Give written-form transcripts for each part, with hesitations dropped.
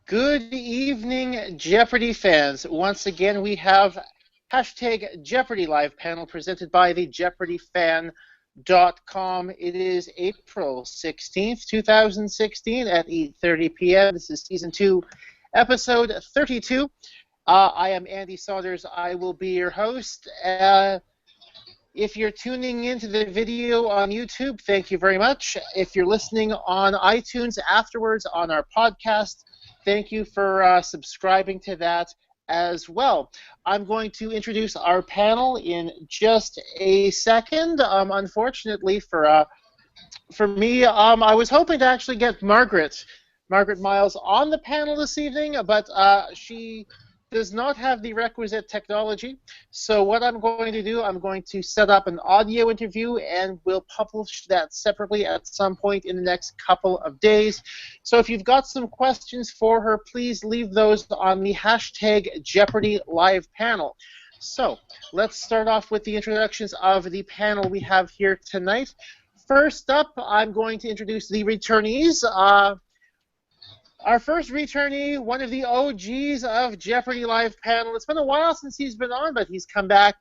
Good evening, Jeopardy fans. Once again, we have hashtag Jeopardy Live panel presented by the JeopardyFan.com. It is April 16th, 2016 at 8:30 p.m. This is Season 2, Episode 32. I am Andy Saunders. I will be your host. If you're tuning into the video on YouTube, thank you very much. If you're listening on iTunes afterwards on our podcast, thank you for subscribing to that as well. I'm going to introduce our panel in just a second. Unfortunately for me, I was hoping to actually get Margaret Miles on the panel this evening, but she does not have the requisite technology. So what I'm going to do, I'm going to set up an audio interview and we'll publish that separately at some point in the next couple of days. So if you've got some questions for her, please leave those on the hashtag Jeopardy Live panel. So let's start off with the introductions of the panel we have here tonight. First up, I'm going to introduce the returnees. Our first returnee, one of the OGs of Jeopardy Live panel. It's been a while since he's been on, but he's come back.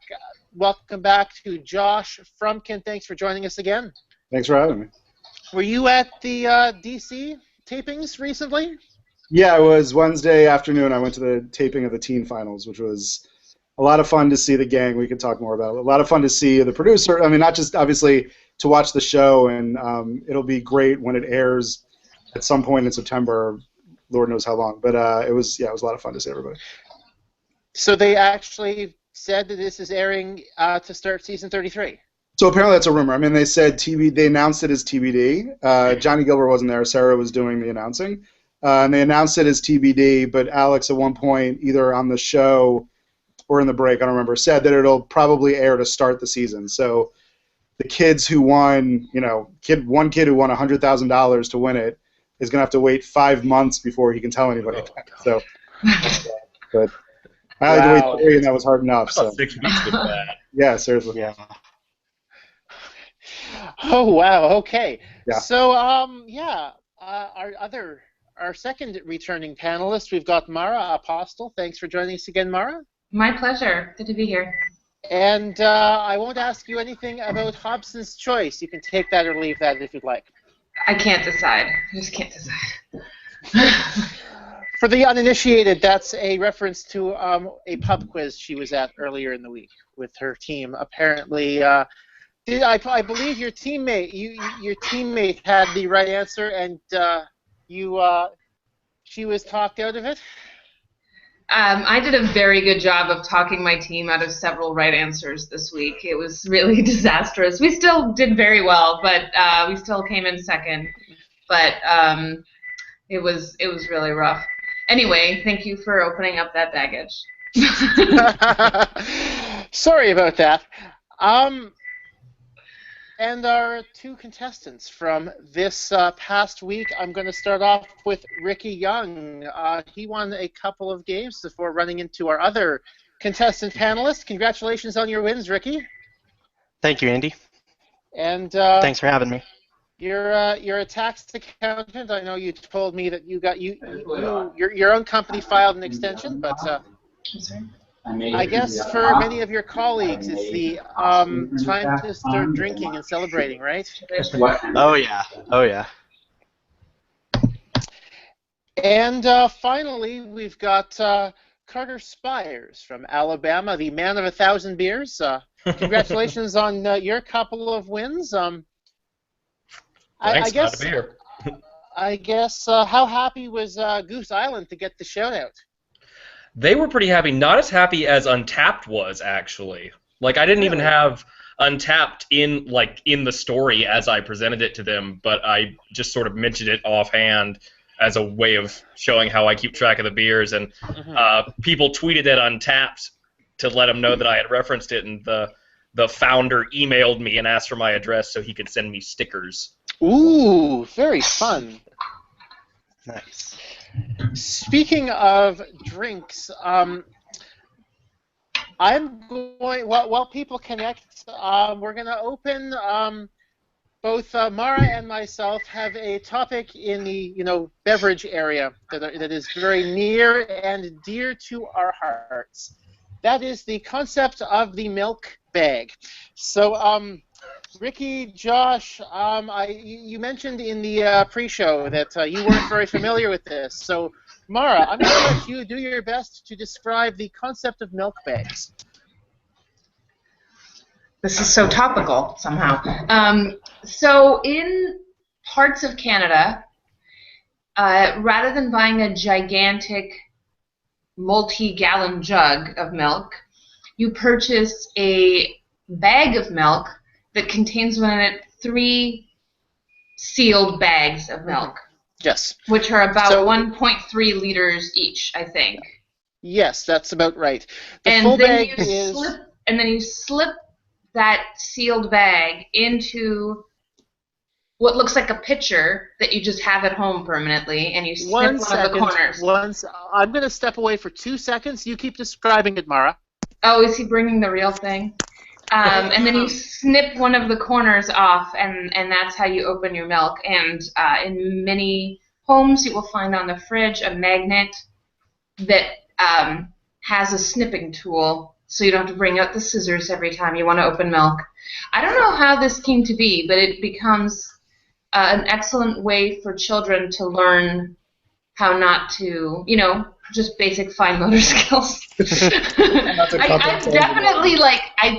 Welcome back to Josh Frumkin. Thanks for joining us again. Thanks for having me. Were you at the DC tapings recently? Yeah, it was Wednesday afternoon. I went to the taping of the teen finals, which was a lot of fun to see the gang. We could talk more about it. A lot of fun to see the producer. I mean, not just obviously to watch the show, and it'll be great when it airs at some point in September, Lord knows how long. But it was a lot of fun to see everybody. So they actually said that this is airing to start season 33. So apparently that's a rumor. I mean, they said they announced it as TBD. Johnny Gilbert wasn't there. Sarah was doing the announcing. And they announced it as TBD, but Alex at one point, either on the show or in the break, I don't remember, said that it'll probably air to start the season. So the kids who won, one kid who won $100,000 to win it, is going to have to wait 5 months before he can tell anybody. So, but I had to wait 3, and that was hard enough. So 6 weeks was bad. Yeah, seriously. Yeah. Oh wow. Okay. Yeah. So our second returning panelist, we've got Mara Apostol. Thanks for joining us again, Mara. My pleasure. Good to be here. And I won't ask you anything about Hobson's Choice. You can take that or leave that if you'd like. I can't decide. I just can't decide. For the uninitiated, that's a reference to a pub quiz she was at earlier in the week with her team. Apparently, I believe your teammate had the right answer, and she was talked out of it. I did a very good job of talking my team out of several right answers this week. It was really disastrous. We still did very well, but we still came in second. But it was really rough. Anyway, thank you for opening up that baggage. Sorry about that. And our two contestants from this past week, I'm going to start off with Ricky Young. He won a couple of games before running into our other contestant panelist. Congratulations on your wins, Ricky. Thank you, Andy. And thanks for having me. You're a tax accountant. I know you told me that your own company filed an extension, but I guess for many of your colleagues, it's the time to start drinking and celebrating, right? Oh yeah. And finally, we've got Carter Spires from Alabama, the man of 1,000 beers. Congratulations on your couple of wins. Thanks, glad to be here. I guess how happy was Goose Island to get the shout out? They were pretty happy. Not as happy as Untapped was, actually. Like, I didn't even have Untapped in the story as I presented it to them, but I just sort of mentioned it offhand as a way of showing how I keep track of the beers. And people tweeted at Untapped to let them know that I had referenced it, and the founder emailed me and asked for my address so he could send me stickers. Ooh, very fun. Nice. Speaking of drinks, I'm going, while people connect, we're going to open both Mara and myself have a topic in the beverage area that is very near and dear to our hearts. That is the concept of the milk bag. So, Ricky, Josh, you mentioned in the pre-show that you weren't very familiar with this. So, Mara, I'm going to let you do your best to describe the concept of milk bags. This is so topical somehow. So in parts of Canada, rather than buying a gigantic multi-gallon jug of milk, you purchase a bag of milk that contains within it 3 sealed bags of milk. Yes. Which are about 1.3 liters each, I think. Yes, that's about right. And then you slip that sealed bag into what looks like a pitcher that you just have at home permanently, and you snip one of the corners. I'm going to step away for 2 seconds. You keep describing it, Mara. Oh, is he bringing the real thing? And then you snip one of the corners off, and that's how you open your milk. And in many homes, you will find on the fridge a magnet that has a snipping tool, so you don't have to bring out the scissors every time you want to open milk. I don't know how this came to be, but it becomes an excellent way for children to learn how not to, just basic fine motor skills. I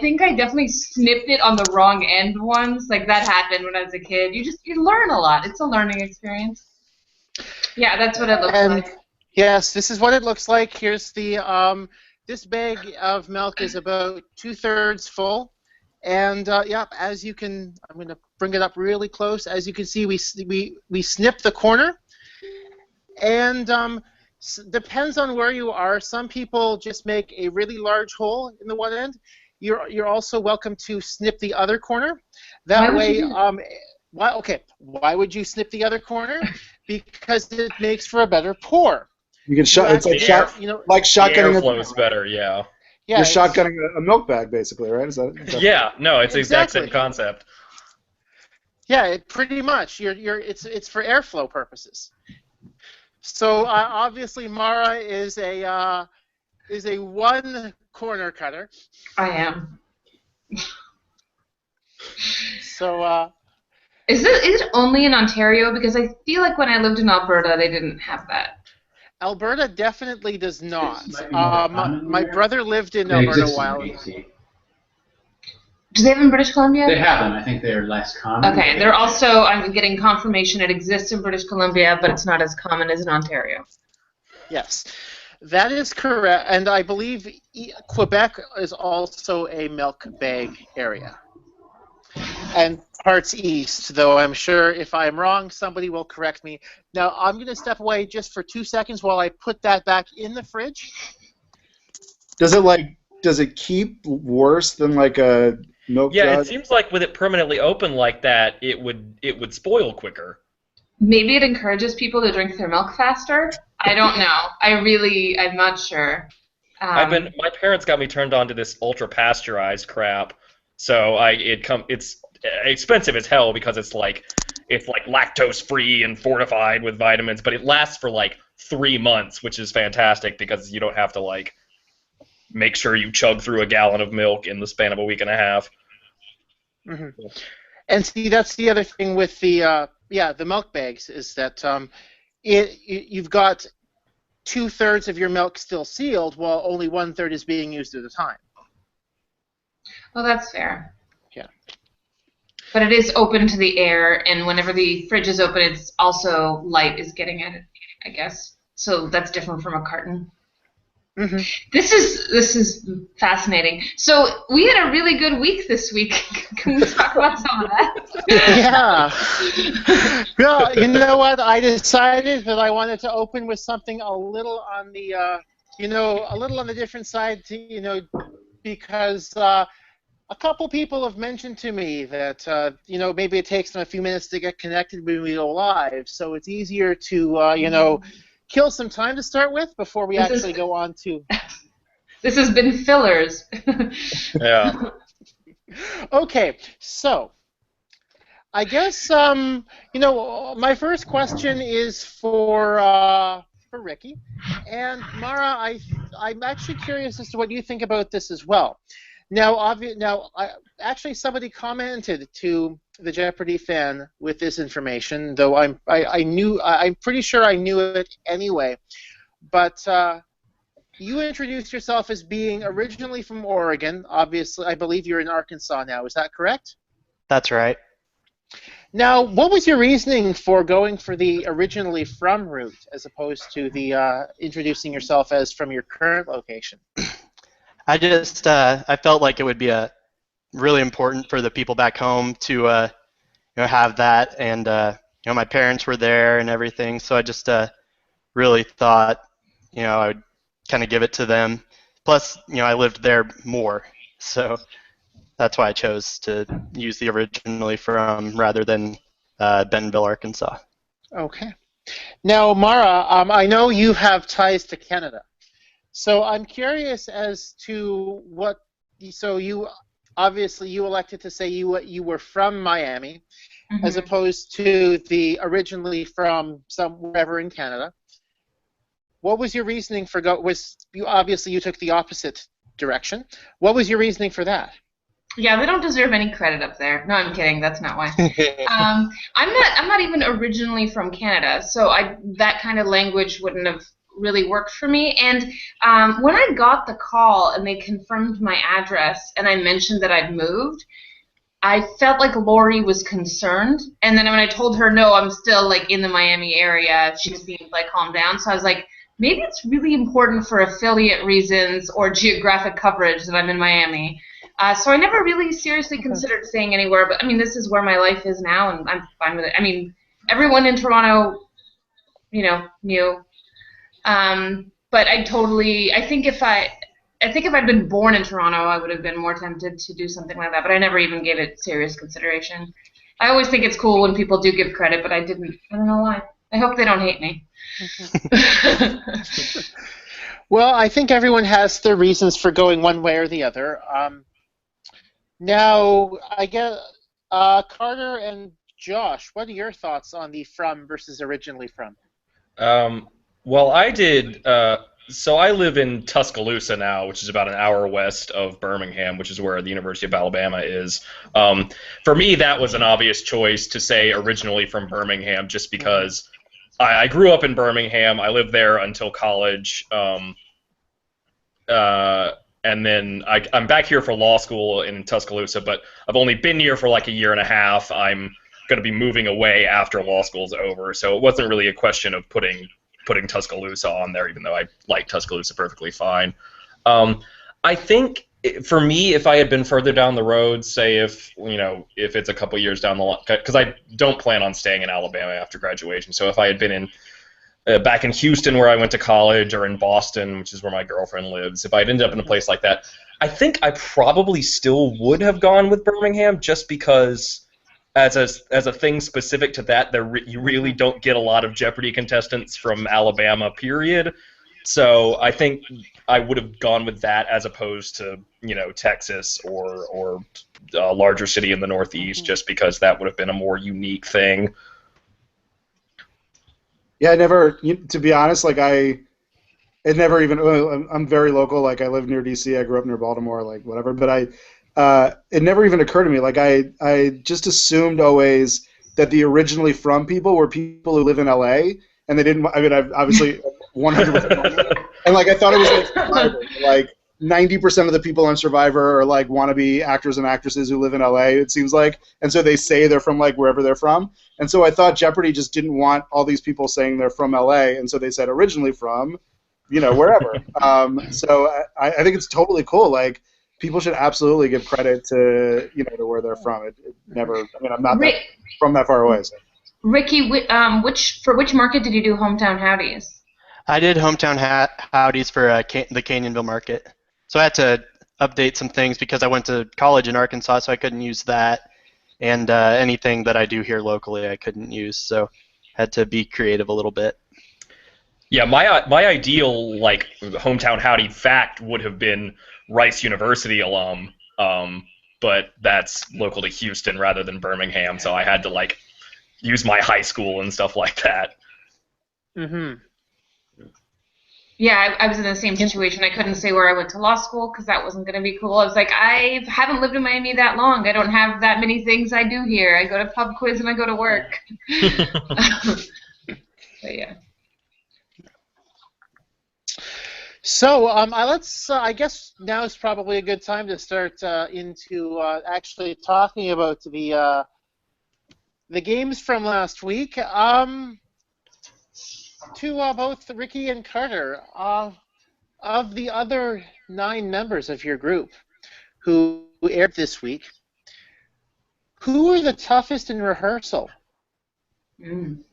think I definitely snipped it on the wrong end once. Like, that happened when I was a kid. You learn a lot. It's a learning experience. Yeah, that's what it looks like. Yes, this is what it looks like. Here's the this bag of milk is about 2/3 full, and as you can, I'm going to bring it up really close. As you can see, we snip the corner, and depends on where you are. Some people just make a really large hole in the one end. You're also welcome to snip the other corner. That way, why would you snip the other corner? Because it makes for a better pour. You can it's like shotgunning. The airflow is better, yeah. You're shotgunning a milk bag, basically, right? Is that yeah, no, it's the exact same concept. Yeah, pretty much. It's for airflow purposes. So obviously, Mara is a one corner cutter. I am. So. Is it only in Ontario? Because I feel like when I lived in Alberta, they didn't have that. Alberta definitely does not. My brother lived in Alberta a while ago. Do they have in British Columbia? They haven't. I think they're less common. Okay, they're also, I'm getting confirmation it exists in British Columbia, but it's not as common as in Ontario. Yes, that is correct. And I believe Quebec is also a milk bag area. And parts east, though I'm sure if I'm wrong, somebody will correct me. Now, I'm going to step away just for 2 seconds while I put that back in the fridge. Does it keep worse than like a milk jug? Yeah, it seems like with it permanently open like that, it would spoil quicker. Maybe it encourages people to drink their milk faster? I don't know. I'm not sure. My parents got me turned on to this ultra pasteurized crap. So it's expensive as hell because it's like lactose free and fortified with vitamins, but it lasts for like 3 months, which is fantastic because you don't have to make sure you chug through a gallon of milk in the span of a week and a half. Mm-hmm. And see, that's the other thing with the milk bags is that you've got 2/3 of your milk still sealed while only 1/3 is being used at a time. Well, that's fair. Yeah. But it is open to the air, and whenever the fridge is open, it's also light is getting at it, I guess. So that's different from a carton. Mm-hmm. This is fascinating. So we had a really good week this week. Can we talk about some of that? Yeah. Well, you know what? I decided that I wanted to open with something a little on the, a little on the different side, because a couple people have mentioned to me that, maybe it takes them a few minutes to get connected when we go live, so it's easier to, kill some time to start with before we actually go on to... This has been fillers. Yeah. Okay, so I guess my first question is for Ricky, and Mara. I'm actually curious as to what you think about this as well. Actually, somebody commented to the Jeopardy fan with this information, though I'm pretty sure I knew it anyway. But you introduced yourself as being originally from Oregon. Obviously, I believe you're in Arkansas now. Is that correct? That's right. Now, what was your reasoning for going for the originally from route as opposed to the introducing yourself as from your current location? I felt like it would be really important for the people back home to have that, and my parents were there and everything, so I just really thought I would kind of give it to them. Plus, I lived there more, so that's why I chose to use the originally from rather than Bentonville, Arkansas. Okay. Now, Mara, I know you have ties to Canada. So I'm curious as to what. So you obviously you elected to say you were from Miami, as opposed to the originally from somewhere in Canada. What was your reasoning for obviously you took the opposite direction. What was your reasoning for that? Yeah, they don't deserve any credit up there. No, I'm kidding. That's not why. I'm not even originally from Canada, so that kind of language wouldn't have really worked for me. And when I got the call and they confirmed my address and I mentioned that I'd moved, I felt like Lori was concerned. And then when I told her, no, I'm still like in the Miami area, she was being like, calm down. So I was like, maybe it's really important for affiliate reasons or geographic coverage that I'm in Miami. So I never really seriously considered staying anywhere, but I mean, this is where my life is now, and I'm fine with it. I mean, everyone in Toronto, knew. But I think if I'd been born in Toronto, I would have been more tempted to do something like that, but I never even gave it serious consideration. I always think it's cool when people do give credit, but I didn't. I don't know why. I hope they don't hate me. Well, I think everyone has their reasons for going one way or the other. Now, I guess, Carter and Josh, what are your thoughts on the from versus originally from? Well, I did. So I live in Tuscaloosa now, which is about an hour west of Birmingham, which is where the University of Alabama is. For me, that was an obvious choice to say originally from Birmingham, just because I grew up in Birmingham. I lived there until college. And then I'm back here for law school in Tuscaloosa, but I've only been here for like a year and a half. I'm going to be moving away after law school's over, so it wasn't really a question of putting Tuscaloosa on there, even though I like Tuscaloosa perfectly fine. I think for me, if I had been further down the road, say if it's a couple years down the line, because I don't plan on staying in Alabama after graduation, so if I had been back in Houston where I went to college, or in Boston, which is where my girlfriend lives, if I'd ended up in a place like that, I think I probably still would have gone with Birmingham, just because as a thing specific to that, you really don't get a lot of Jeopardy contestants from Alabama, period. So I think I would have gone with that as opposed to Texas or a larger city in the Northeast, just because that would have been a more unique thing. Yeah, to be honest, like I'm very local, like I live near DC, I grew up near Baltimore, like whatever, but it never even occurred to me, like I just assumed always that the originally from people were people who live in LA, and they didn't, I mean, I've obviously 100%, and like I thought it was like Survivor, like 90% of the people on Survivor are like wannabe actors and actresses who live in LA, it seems like, and so they say they're from like wherever they're from, and so I thought Jeopardy just didn't want all these people saying they're from LA, and so they said originally from, wherever. So I think it's totally cool. Like people should absolutely give credit to to where they're from. It never. I mean, I'm not from that far away. So. Ricky, which market did you do hometown howdies? I did hometown howdies for the Canyonville market. So I had to update some things because I went to college in Arkansas, so I couldn't use that. And anything that I do here locally, I couldn't use. So I had to be creative a little bit. Yeah, my ideal hometown howdy fact would have been Rice University alum, but that's local to Houston rather than Birmingham, so I had to like use my high school and stuff like that. Mm-hmm. Yeah, I was in the same situation. I couldn't say where I went to law school because that wasn't going to be cool. I was like, I haven't lived in Miami that long. I don't have that many things I do here. I go to pub quiz and I go to work. But yeah. So I guess now is probably a good time to start into actually talking about the games from last week. To both Ricky and Carter, of the other 9 members of your group who aired this week, who were the toughest in rehearsal? I'm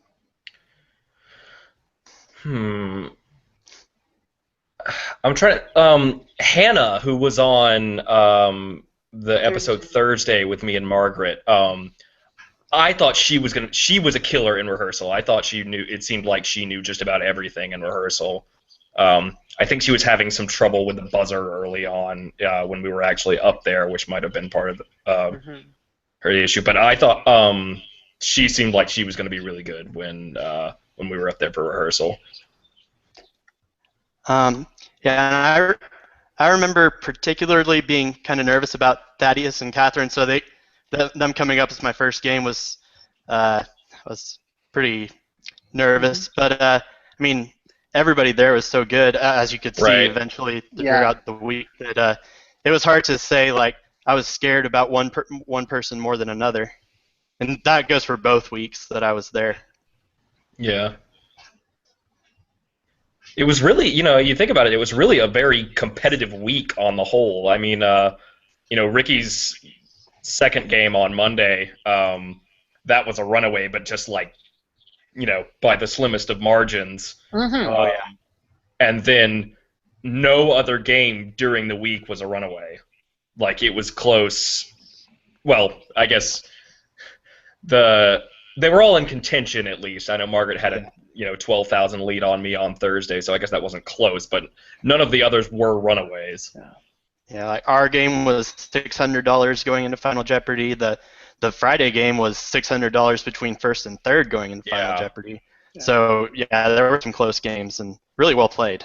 trying to. Hannah, who was on the episode Thursday with me and Margaret. I thought she was a killer in rehearsal. I thought she knew. It seemed like she knew just about everything in rehearsal. I think she was having some trouble with the buzzer early on when we were actually up there, which might have been part of her issue. But I thought she seemed like she was going to be really good when we were up there for rehearsal. Yeah, and I remember particularly being kind of nervous about Thaddeus and Catherine, so them coming up as my first game was pretty nervous. But I mean, everybody there was so good, as you could see eventually throughout the week, that it was hard to say like I was scared about one person more than another, and that goes for both weeks that I was there. Yeah. It was really, you think about it, it was really a very competitive week on the whole. I mean, Ricky's second game on Monday, that was a runaway, but just like, by the slimmest of margins. And then no other game during the week was a runaway. Like, it was close. Well, I guess they were all in contention at least. I know Margaret had a 12,000 lead on me on Thursday, so I guess that wasn't close, but none of the others were runaways. Yeah, like our game was $600 going into Final Jeopardy. The Friday game was $600 between first and third going into Final Jeopardy. Yeah. So yeah, there were some close games and really well played.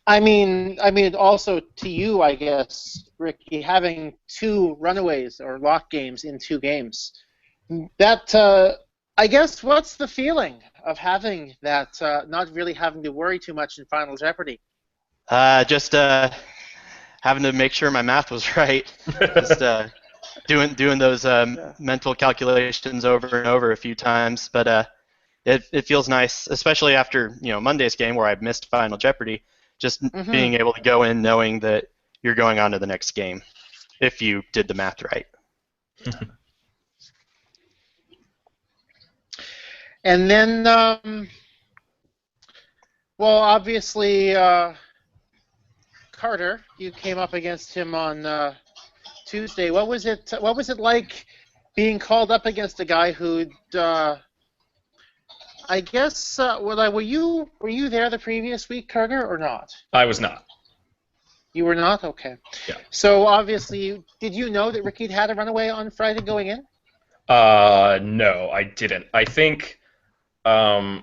I mean, also to you, I guess, Ricky, having 2 runaways or lock games in 2 games, that, I guess, what's the feeling of having that, not really having to worry too much in Final Jeopardy? Just having to make sure my math was right. Just doing those mental calculations over and over a few times, but it feels nice, especially after Monday's game where I missed Final Jeopardy. Just being able to go in knowing that you're going on to the next game, if you did the math right. And then, well, obviously, Carter, you came up against him on Tuesday. What was it like being called up against a guy who'd I guess, were you there the previous week, Carter, or not? I was not. You were not? Okay. Yeah. So, obviously, did you know that Ricky had a runaway on Friday going in? No, I didn't. I think, I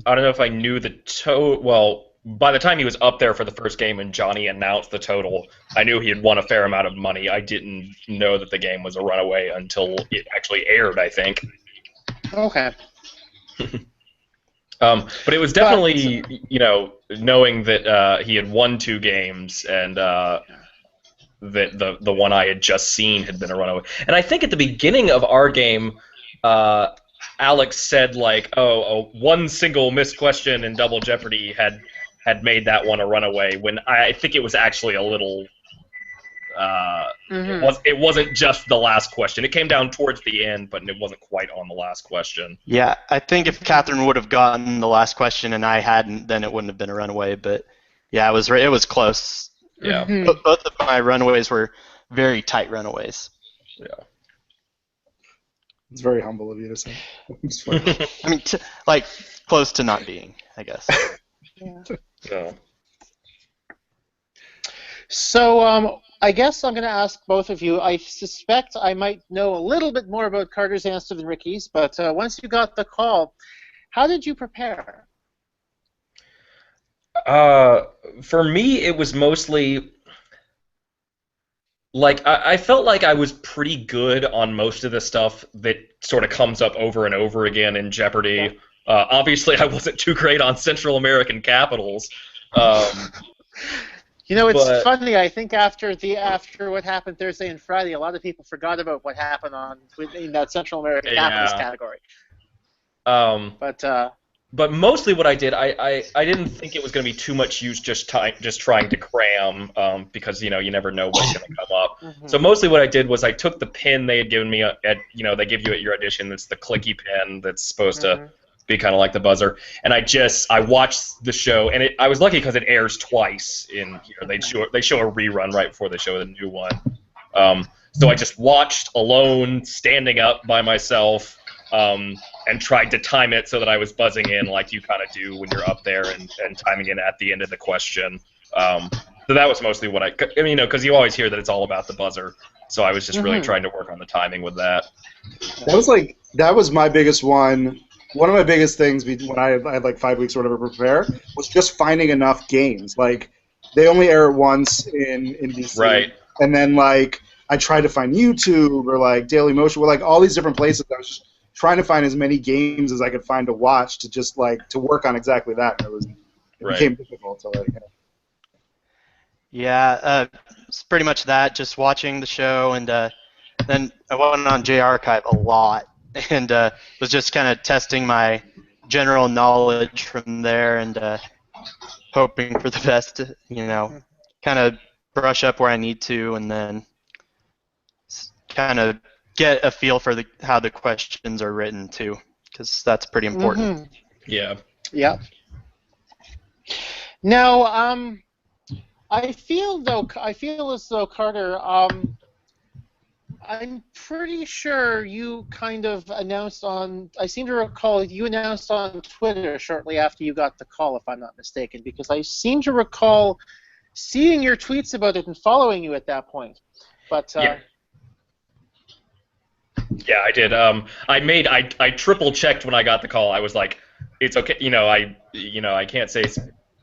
don't know if I knew the total. Well, by the time he was up there for the first game and Johnny announced the total, I knew he had won a fair amount of money. I didn't know that the game was a runaway until it actually aired, I think. Okay. But it was definitely, knowing that he had won 2 games and that the one I had just seen had been a runaway. And I think at the beginning of our game, Alex said like, one single missed question in Double Jeopardy had made that one a runaway. When I think it was actually a little. It wasn't just the last question. It came down towards the end, but it wasn't quite on the last question. Yeah, I think if Catherine would have gotten the last question and I hadn't, then it wouldn't have been a runaway. But yeah, it was close. Yeah. Both of my runaways were very tight runaways. Yeah. It's very humble of you to say. I mean, close to not being, I guess. Yeah. Yeah. So I guess I'm going to ask both of you. I suspect I might know a little bit more about Carter's answer than Ricky's, but once you got the call, how did you prepare? For me, it was mostly like I felt like I was pretty good on most of the stuff that sort of comes up over and over again in Jeopardy. Yeah. Obviously, I wasn't too great on Central American capitals. You know, it's But- funny. I think after what happened Thursday and Friday, a lot of people forgot about what happened in that Central American capitals category. But mostly what I did, I didn't think it was going to be too much use just trying to cram because you never know what's going to come up. Mhm. So mostly what I did was I took the pin they had given me they give you at your audition. It's the clicky pin that's supposed to be kind of like the buzzer, and I watched the show, and I was lucky because it airs twice in here. They show a rerun right before they show the new one. So I just watched alone, standing up by myself. And tried to time it so that I was buzzing in like you kind of do when you're up there and timing in at the end of the question. So that was mostly what because you always hear that it's all about the buzzer. So I was just really trying to work on the timing with that. That was my biggest one. One of my biggest things when I had like 5 weeks or whatever to prepare was just finding enough games. Like they only air it once in DC. Right. And then like I tried to find YouTube or like Daily Motion or like all these different places. I was just trying to find as many games as I could find to watch to just like to work on exactly that. It became difficult to like. Yeah, it's pretty much that. Just watching the show, and then I went on J Archive a lot, and was just kind of testing my general knowledge from there, and hoping for the best. Kind of brush up where I need to, and then kind of get a feel for how the questions are written too, because that's pretty important. Yeah. Yeah. Now, I feel as though Carter, I'm pretty sure you kind of announced I seem to recall you announced on Twitter shortly after you got the call, if I'm not mistaken, because I seem to recall seeing your tweets about it and following you at that point. But Yeah, I did. I triple checked when I got the call. I was like, it's okay. I can't say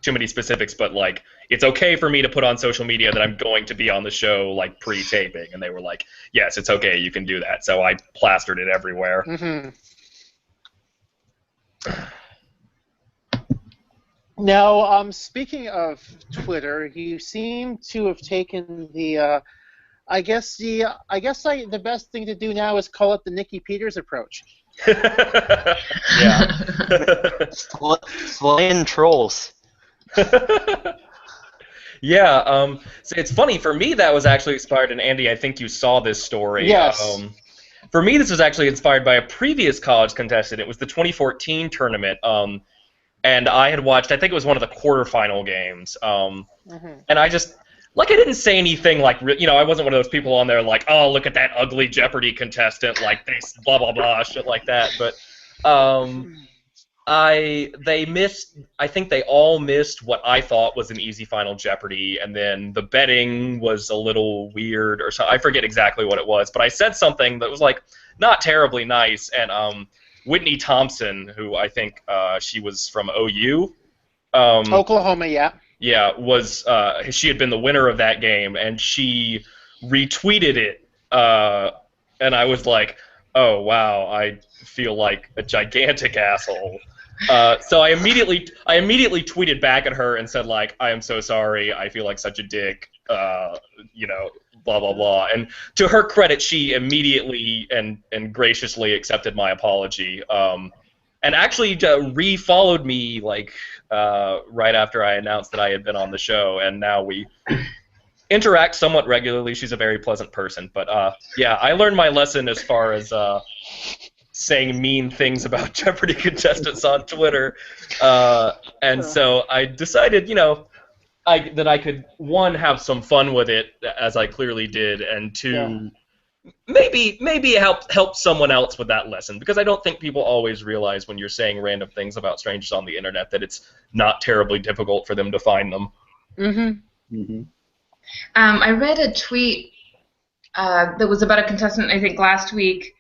too many specifics, but like, it's okay for me to put on social media that I'm going to be on the show like pre-taping, and they were like, yes, it's okay, you can do that. So I plastered it everywhere. Now, speaking of Twitter, you seem to have taken the. I guess the best thing to do now is call it the Nikki Peters approach. Yeah. Slaying trolls. Yeah. So it's funny for me that was actually inspired, and Andy, I think you saw this story. Yes. For me, this was actually inspired by a previous college contestant. It was the 2014 tournament. And I had watched. I think it was one of the quarterfinal games. And I just. Like, I didn't say anything like, I wasn't one of those people on there like, oh, look at that ugly Jeopardy contestant, like, they blah, blah, blah, shit like that. But I think they all missed what I thought was an easy final Jeopardy, and then the betting was a little weird, or so I forget exactly what it was, but I said something that was, like, not terribly nice, and Whitney Thompson, who I think she was from OU. Oklahoma, yeah. Yeah, she had been the winner of that game, and she retweeted it, and I was like, oh, wow, I feel like a gigantic asshole. So I immediately tweeted back at her and said, like, I am so sorry, I feel like such a dick, blah, blah, blah. And to her credit, she immediately and graciously accepted my apology, and actually re-followed me, like, right after I announced that I had been on the show, and now we interact somewhat regularly. She's a very pleasant person, but yeah, I learned my lesson as far as saying mean things about Jeopardy contestants on Twitter, and so I decided, that I could, one, have some fun with it, as I clearly did, and two, maybe help someone else with that lesson, because I don't think people always realize when you're saying random things about strangers on the internet that it's not terribly difficult for them to find them. I read a tweet that was about a contestant, I think, last week,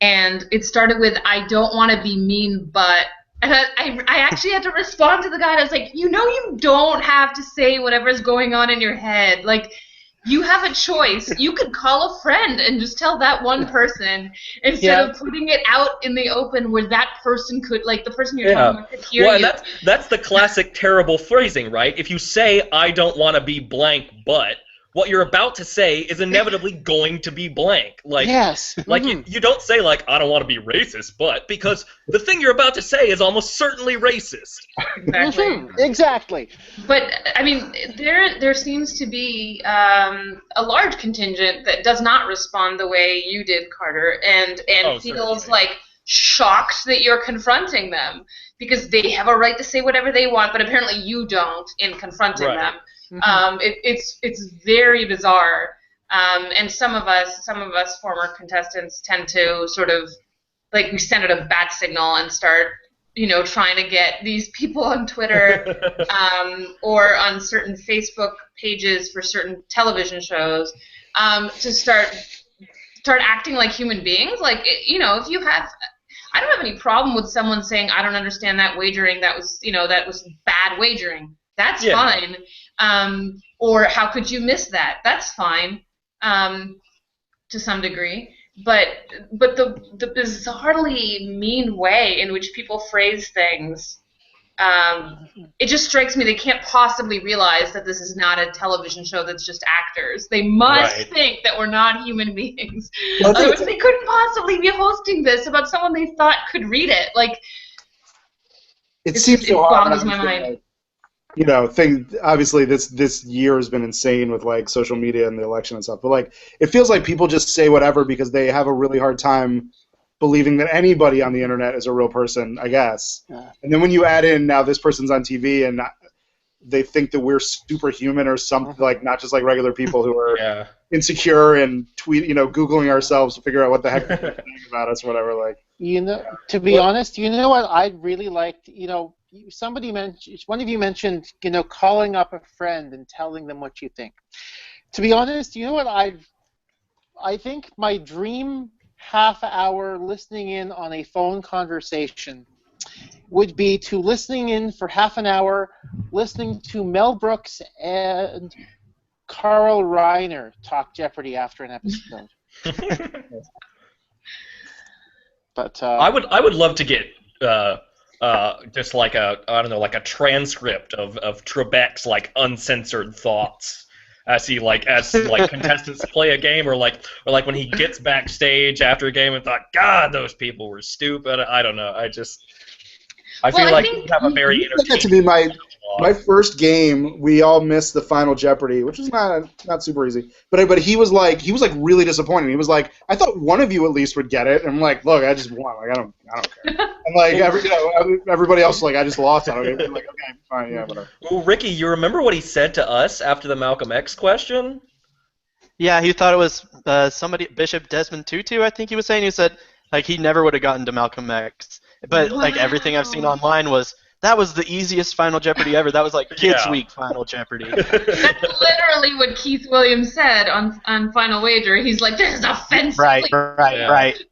and it started with, "I don't want to be mean, but..." And I actually had to respond to the guy, and I was like, you don't have to say whatever's going on in your head. Like, you have a choice. You could call a friend and just tell that one person instead of putting it out in the open where that person could, like, the person you're talking about could hear you. And that's the classic terrible phrasing, right? If you say, "I don't want to be blank, but..." what you're about to say is inevitably going to be blank. Like, like you don't say, like, "I don't want to be racist, but..." because the thing you're about to say is almost certainly racist. Exactly. Exactly. But, I mean, there seems to be a large contingent that does not respond the way you did, Carter, and feels, like, shocked that you're confronting them because they have a right to say whatever they want, but apparently you don't in confronting them. It's very bizarre, and some of us former contestants tend to sort of, like, we send out a bat signal and start, trying to get these people on Twitter or on certain Facebook pages for certain television shows to start acting like human beings. Like, if you have, I don't have any problem with someone saying, "I don't understand that wagering. That was bad wagering." That's fine. Or how could you miss that? That's fine, to some degree. But the bizarrely mean way in which people phrase things, it just strikes me they can't possibly realize that this is not a television show that's just actors. They must think that we're not human beings. Otherwise, they couldn't possibly be hosting this about someone they thought could read it. Like, it boggles my mind. Obviously this year has been insane with, like, social media and the election and stuff, but, like, it feels like people just say whatever because they have a really hard time believing that anybody on the internet is a real person, I guess. And then when you add in, now this person's on TV and they think that we're superhuman or something, like, not just like regular people who are insecure and Googling ourselves to figure out what the heck they're thinking about us or whatever. Like, to be honest, what I'd really liked, one of you mentioned, calling up a friend and telling them what you think. To be honest, what I think my dream half-hour listening in on a phone conversation would be to listening in for half an hour, listening to Mel Brooks and Carl Reiner talk Jeopardy after an episode. But I would love to get just like a transcript of Trebek's, like, uncensored thoughts as contestants play a game, or like when he gets backstage after a game and thought, "God, those people were stupid." I don't know. I feel like you have a very entertaining. That to be my first game. We all missed the final Jeopardy, which was not super easy. But he was like really disappointed. He was like, "I thought one of you at least would get it." And I'm like, "Look, I just won. Like, I don't care." And, like, everybody else, like, "I just lost." I don't care. Like, okay, fine, yeah, whatever. Well, Ricky, you remember what he said to us after the Malcolm X question? Yeah, he thought it was somebody, Bishop Desmond Tutu, I think he was saying. He said, like, he never would have gotten to Malcolm X. But, like, everything I've seen online was, that was the easiest Final Jeopardy ever. That was like Kids Week Final Jeopardy. That's literally what Keith Williams said on Final Wager. He's like, "This is offensive." Right.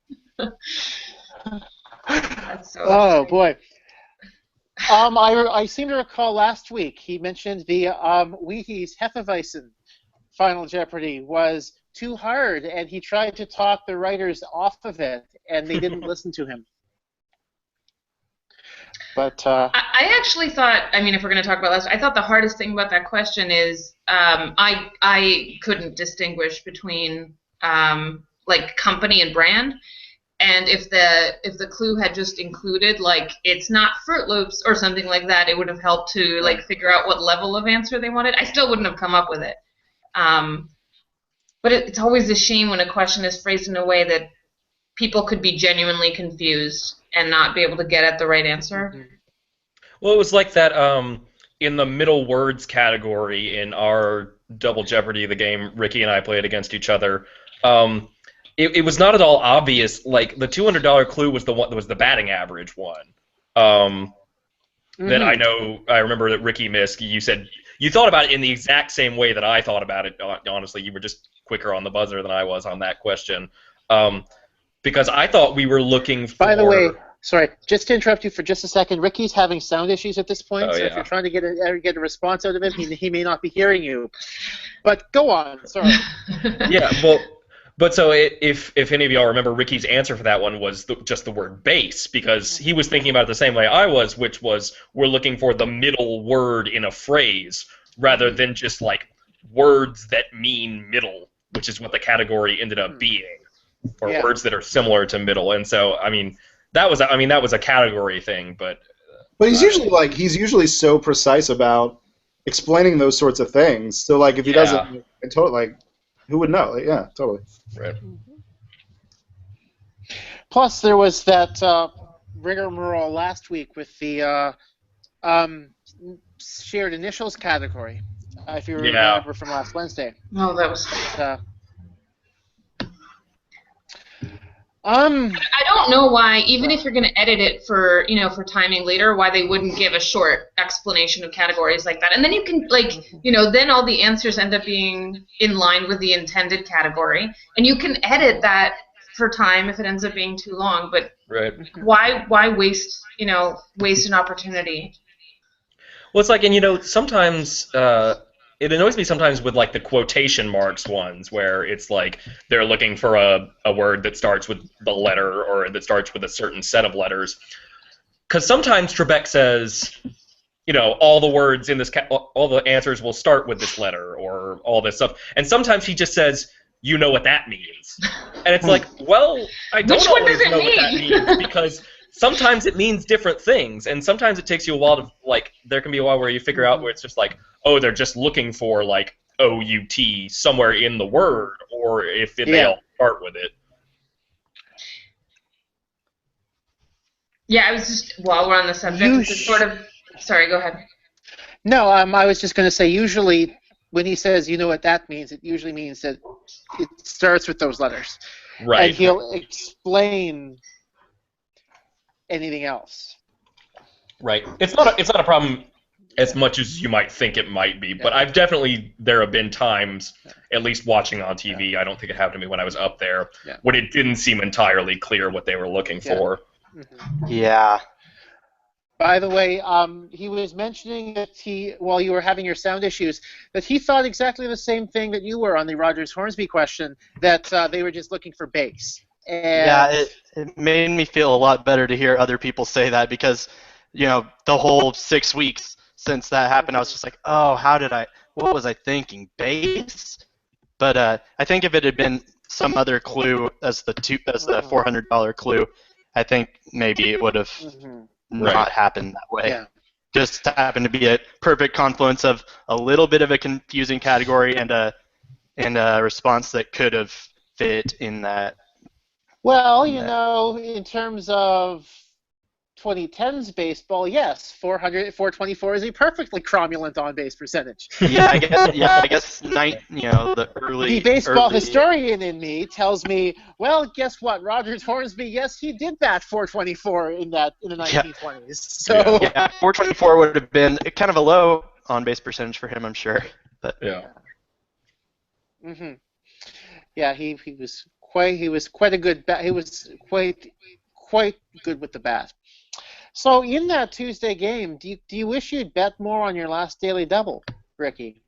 That's so boy. I seem to recall last week he mentioned the Wheaties Hefeweizen Final Jeopardy was too hard, and he tried to talk the writers off of it, and they didn't listen to him. But I actually thought, I mean, if we're going to talk about last, I thought the hardest thing about that question is I couldn't distinguish between like company and brand, and if the clue had just included, like, it's not Fruit Loops or something like that, it would have helped to, like, figure out what level of answer they wanted. I still wouldn't have come up with it. But it's always a shame when a question is phrased in a way that people could be genuinely confused and not be able to get at the right answer. Well, it was like that in the middle words category in our Double Jeopardy, the game Ricky and I played against each other. It was not at all obvious. Like, the $200 clue was the one that was the batting average one. That I remember that Ricky missed. You said you thought about it in the exact same way that I thought about it. Honestly, you were just quicker on the buzzer than I was on that question. Because I thought we were looking for... By the way, sorry, just to interrupt you for just a second, Ricky's having sound issues at this point, so yeah. if you're trying to get a response out of him, he may not be hearing you. But go on, sorry. Yeah, well, but so if any of y'all remember, Ricky's answer for that one was just the word base, because he was thinking about it the same way I was, which was we're looking for the middle word in a phrase, rather than just like words that mean middle, which is what the category ended up being. Or words that are similar to middle, and so that was a category thing, but he's usually so precise about explaining those sorts of things. So like if he doesn't, who would know? Like, yeah, totally. Right. Plus, there was that rigmarole last week with the shared initials category. If you remember from last Wednesday. No, that was. I don't know why, even if you're going to edit it for timing later, why they wouldn't give a short explanation of categories like that. And then you can, then all the answers end up being in line with the intended category. And you can edit that for time if it ends up being too long. But why waste an opportunity? Well, it's like, and sometimes... it annoys me sometimes with like the quotation marks ones where it's like they're looking for a word that starts with the letter or that starts with a certain set of letters. Because sometimes Trebek says, all the words in this, all the answers will start with this letter or all this stuff. And sometimes he just says, you know what that means. And it's like, well, I don't always know what that means because sometimes it means different things. And sometimes it takes you a while to, there can be a while where you figure out where it's just like, oh, they're just looking for, O-U-T somewhere in the word, or if they all start with it. Yeah, I was just, while we're on the subject, sorry, go ahead. No, I was just going to say, usually, when he says, you know what that means, it usually means that it starts with those letters. Right. And he'll explain anything else. Right. It's not a problem as much as you might think it might be, but there have been times, at least watching on TV, I don't think it happened to me when I was up there, when it didn't seem entirely clear what they were looking for. Mm-hmm. Yeah. By the way, he was mentioning that while you were having your sound issues, that he thought exactly the same thing that you were on the Rogers-Hornsby question, that they were just looking for base. And it made me feel a lot better to hear other people say that because, the whole 6 weeks since that happened, I was just like, oh, what was I thinking? Base? But I think if it had been some other clue as the $400 clue, I think maybe it would have not happened that way. Yeah. Just happened to be a perfect confluence of a little bit of a confusing category and a response that could have fit in that. Well, in terms of 2010's baseball, yes, 424 is a perfectly cromulent on-base percentage. I guess the early. The baseball historian in me tells me, well, guess what? Rogers Hornsby, yes, he did bat 424 in the 1920s. So 424 would have been kind of a low on-base percentage for him, I'm sure. But yeah, he was quite a good bat. He was quite good with the bat. So in that Tuesday game, do you wish you'd bet more on your last daily double, Ricky?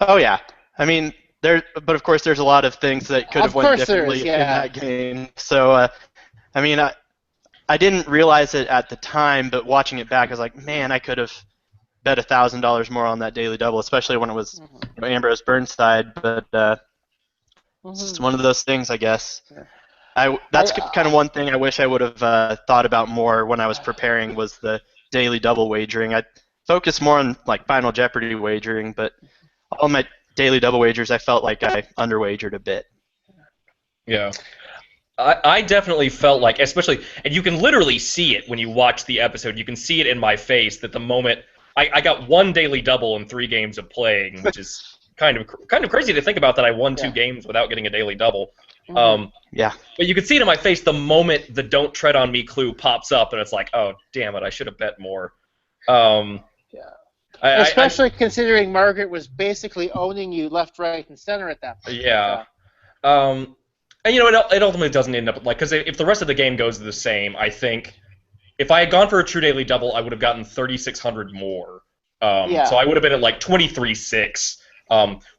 Oh yeah, I mean but of course there's a lot of things that could have went differently in that game. So I didn't realize it at the time, but watching it back, I was like, man, I could have bet $1,000 more on that daily double, especially when it was Ambrose Burnside. But it's just one of those things, I guess. That's kind of one thing I wish I would have thought about more when I was preparing was the daily double wagering. I focused more on Final Jeopardy wagering, but all my daily double wagers I felt like I underwagered a bit. Yeah. I definitely felt like, especially, and you can literally see it when you watch the episode, you can see it in my face that the moment I got one daily double in 3 games of playing, which is kind of crazy to think about that I won 2 games without getting a daily double. But you can see it in my face the moment the "Don't Tread on Me" clue pops up, and it's like, oh, damn it, I should have bet more. Especially considering Margaret was basically owning you left, right, and center at that point. Yeah. And it ultimately doesn't end up like, because if the rest of the game goes the same, I think if I had gone for a true daily double, I would have gotten 3,600 more. So I would have been at like 23-6,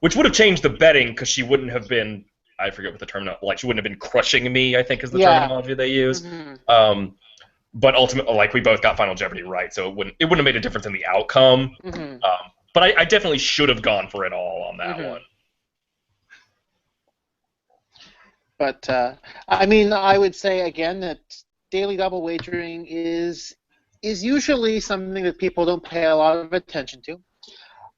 which would have changed the betting because she wouldn't have been. I forget what the terminology. Like, she wouldn't have been crushing me, I think is the terminology they use. Mm-hmm. But ultimately, like, we both got Final Jeopardy right, so it wouldn't have made a difference in the outcome. Mm-hmm. But I definitely should have gone for it all on that one. But I mean, I would say again that daily double wagering is usually something that people don't pay a lot of attention to.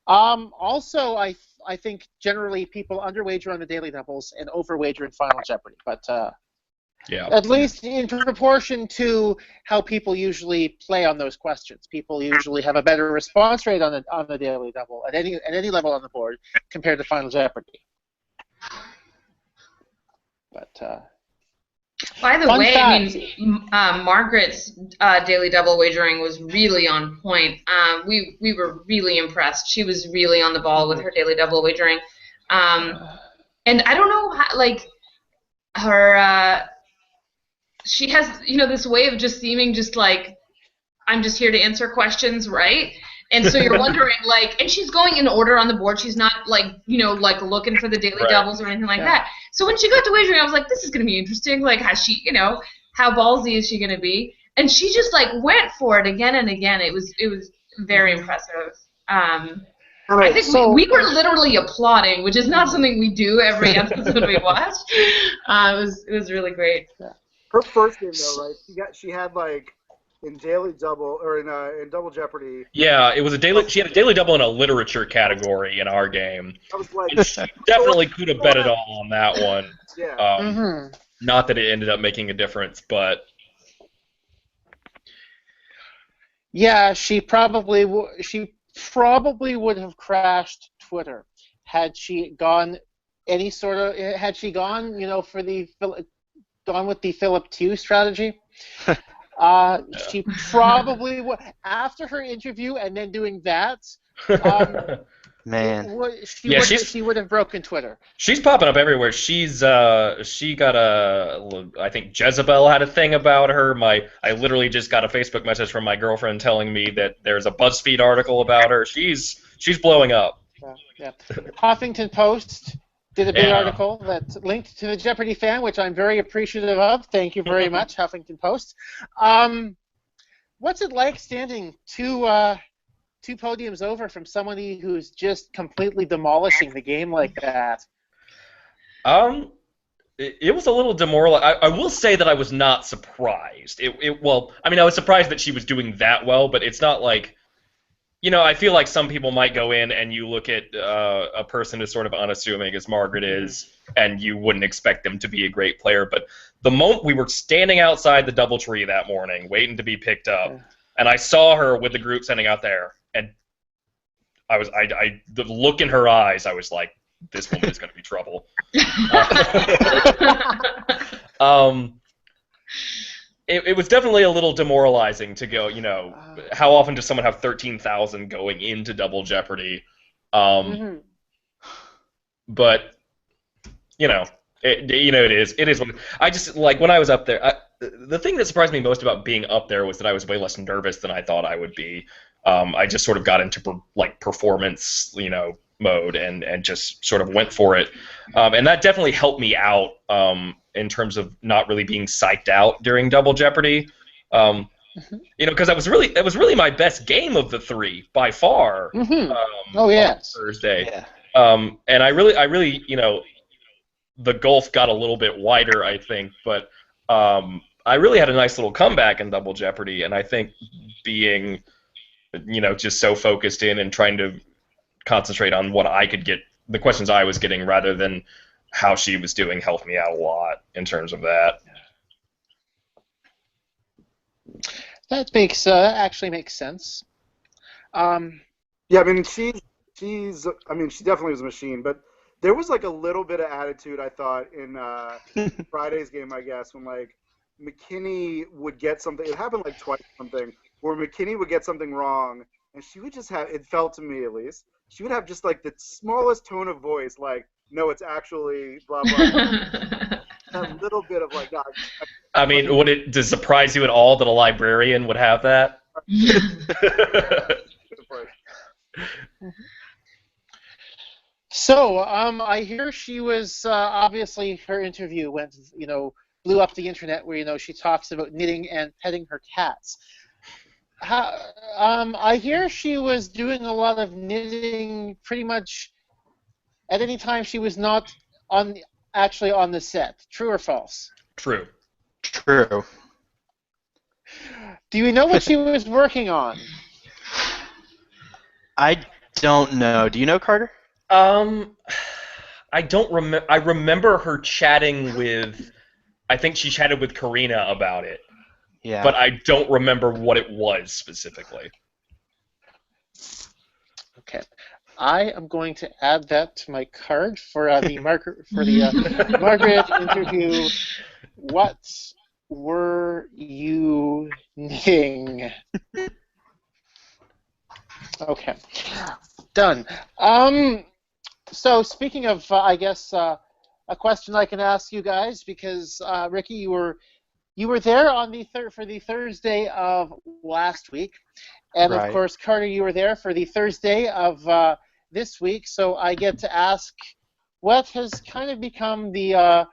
Also, I think generally people underwager on the daily doubles and overwager in Final Jeopardy, but at least in proportion to how people usually play on those questions. People usually have a better response rate on the daily double at any level on the board compared to Final Jeopardy. But by the way, fact. I mean, Margaret's daily double wagering was really on point. We were really impressed. She was really on the ball with her daily double wagering. And I don't know how, like, her she has, this way of just seeming just like, I'm just here to answer questions, right? And so you're wondering, like, and she's going in order on the board. She's not, like, like looking for the daily doubles or anything like that. So when she got to wagering, I was like, this is going to be interesting. Like, has she, how ballsy is she going to be? And she just, like, went for it again and again. It was very impressive. I think we were literally applauding, which is not something we do every episode we watch. It was really great. Yeah. Her first game, though, right? She had like in daily double or in Double Jeopardy. Yeah, it was a daily. She had a daily double in a literature category in our game. I was like, and she definitely could have bet it all on that one. Yeah. Not that it ended up making a difference, but yeah, she probably would have crashed Twitter had she gone for gone with the Philip Tew strategy. She probably would, after her interview and then doing that. Man. She would have broken Twitter. She's popping up everywhere. She got I think Jezebel had a thing about her. I literally just got a Facebook message from my girlfriend telling me that there's a BuzzFeed article about her. She's blowing up. Yeah. Huffington Post did a big article that linked to the Jeopardy fan, which I'm very appreciative of. Thank you very much, Huffington Post. What's it like standing two podiums over from somebody who's just completely demolishing the game like that? It was a little demoralizing. I will say that I was not surprised. Well, I mean, I was surprised that she was doing that well, but it's not like, I feel like some people might go in and you look at a person as sort of unassuming as Margaret is, and you wouldn't expect them to be a great player. But the moment we were standing outside the DoubleTree that morning, waiting to be picked up, and I saw her with the group sending out there, and the look in her eyes, I was like, this woman is going to be trouble. It was definitely a little demoralizing to go, how often does someone have 13,000 going into Double Jeopardy? But, it is. I just, like, when I was up there, the thing that surprised me most about being up there was that I was way less nervous than I thought I would be. I just sort of got into, performance, mode and just sort of went for it. And that definitely helped me out in terms of not really being psyched out during Double Jeopardy. Because it was really my best game of the three by far. On Thursday. Yeah. And I really, the gulf got a little bit wider, I think, but I really had a nice little comeback in Double Jeopardy, and I think being, just so focused in and trying to concentrate on what I could get, the questions I was getting, rather than how she was doing, helped me out a lot in terms of that. That actually makes sense. Yeah, I mean, she definitely was a machine, but there was like a little bit of attitude, I thought, in Friday's game, I guess, when like McKinney would get something. It happened like twice or something, where McKinney would get something wrong, and she would just have, it felt to me at least, she would have just like the smallest tone of voice, like, no, it's actually blah, blah, blah. A little bit of like, no, I mean, would it does surprise you at all that a librarian would have that? So, I hear she was obviously her interview went, blew up the internet where she talks about knitting and petting her cats. I hear she was doing a lot of knitting pretty much at any time she was not actually on the set. True or false? True. True. Do you know what she was working on? I don't know. Do you know, Carter? I don't remember. I remember her chatting with. I think she chatted with Karina about it. Yeah. But I don't remember what it was specifically. Okay. I am going to add that to my card for the Margaret interview. What were you knitting? Okay, done. So speaking of, I guess a question I can ask you guys, because Ricky, you were there on for the Thursday of last week, and Right. of course, Carter, you were there for the Thursday of this week. So I get to ask, what has kind of become the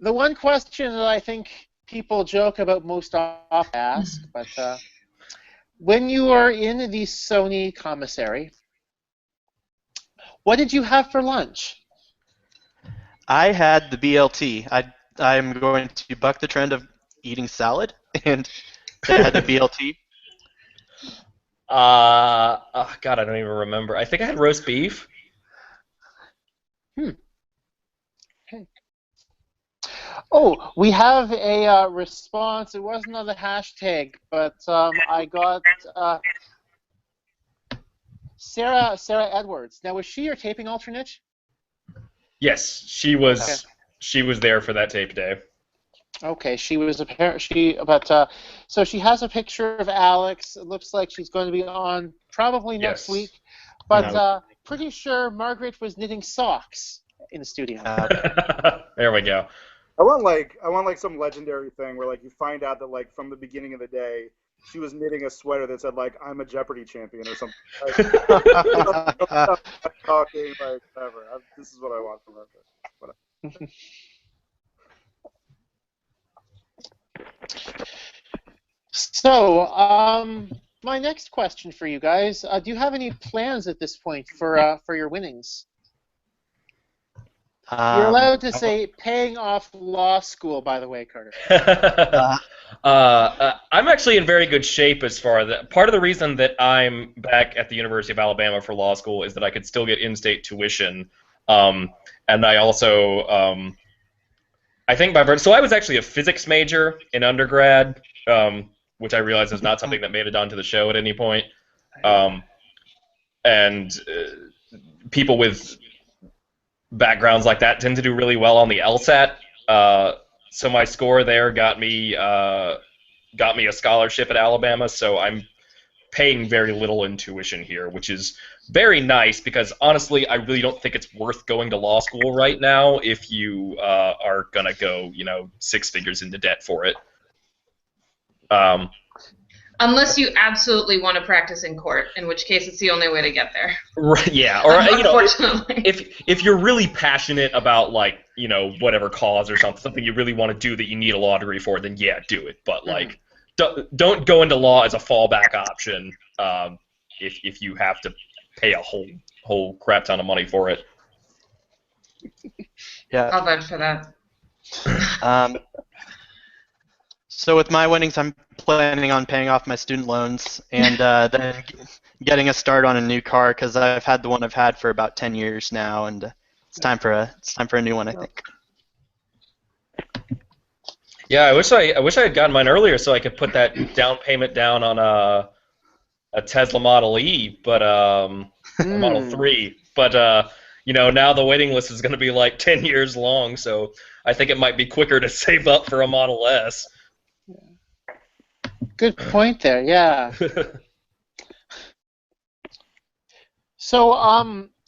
one question that I think people joke about most often ask, but when you are in the Sony commissary, what did you have for lunch? I had the BLT. I'm going to buck the trend of eating salad, and I had the BLT. Oh, God, I don't even remember. I think I had roast beef. Okay. Oh, we have a response. It wasn't on the hashtag, but I got Sarah Edwards. Now, was she your taping alternate? Yes, she was. Okay. She was there for that tape day. Okay, she was so she has a picture of Alex. It looks like she's going to be on probably next week, but pretty sure Margaret was knitting socks in the studio. There we go. I want like some legendary thing where like you find out that like from the beginning of the day she was knitting a sweater that said like I'm a Jeopardy champion or something. Like, talking like whatever. This is what I want from her. Whatever. So, my next question for you guys: do you have any plans at this point for your winnings? You're allowed to say paying off law school, by the way, Carter. I'm actually in very good shape as far as that. Part of the reason that I'm back at the University of Alabama for law school is that I could still get in-state tuition, and I also, I think so I was actually a physics major in undergrad, which I realized is not something that made it onto the show at any point, and people with backgrounds like that tend to do really well on the LSAT. So my score there got me a scholarship at Alabama. So I'm paying very little in tuition here, which is very nice because honestly, I really don't think it's worth going to law school right now if you are gonna go, 6 figures into debt for it. Unless you absolutely want to practice in court, in which case it's the only way to get there. Right, yeah, or unfortunately. If you're really passionate about whatever cause or something you really want to do that you need a law degree for, then yeah, do it. But don't go into law as a fallback option if you have to pay a whole crap ton of money for it. Yeah. I'll vote for that. So with my winnings, I'm planning on paying off my student loans and then getting a start on a new car because I've had the one I've had for about 10 years now, and it's time for a new one, I think. Yeah, I wish I had gotten mine earlier so I could put that down payment down on a Tesla Model E, but Model 3. But now the waiting list is going to be like 10 years long, so I think it might be quicker to save up for a Model S. Good point there, yeah. So,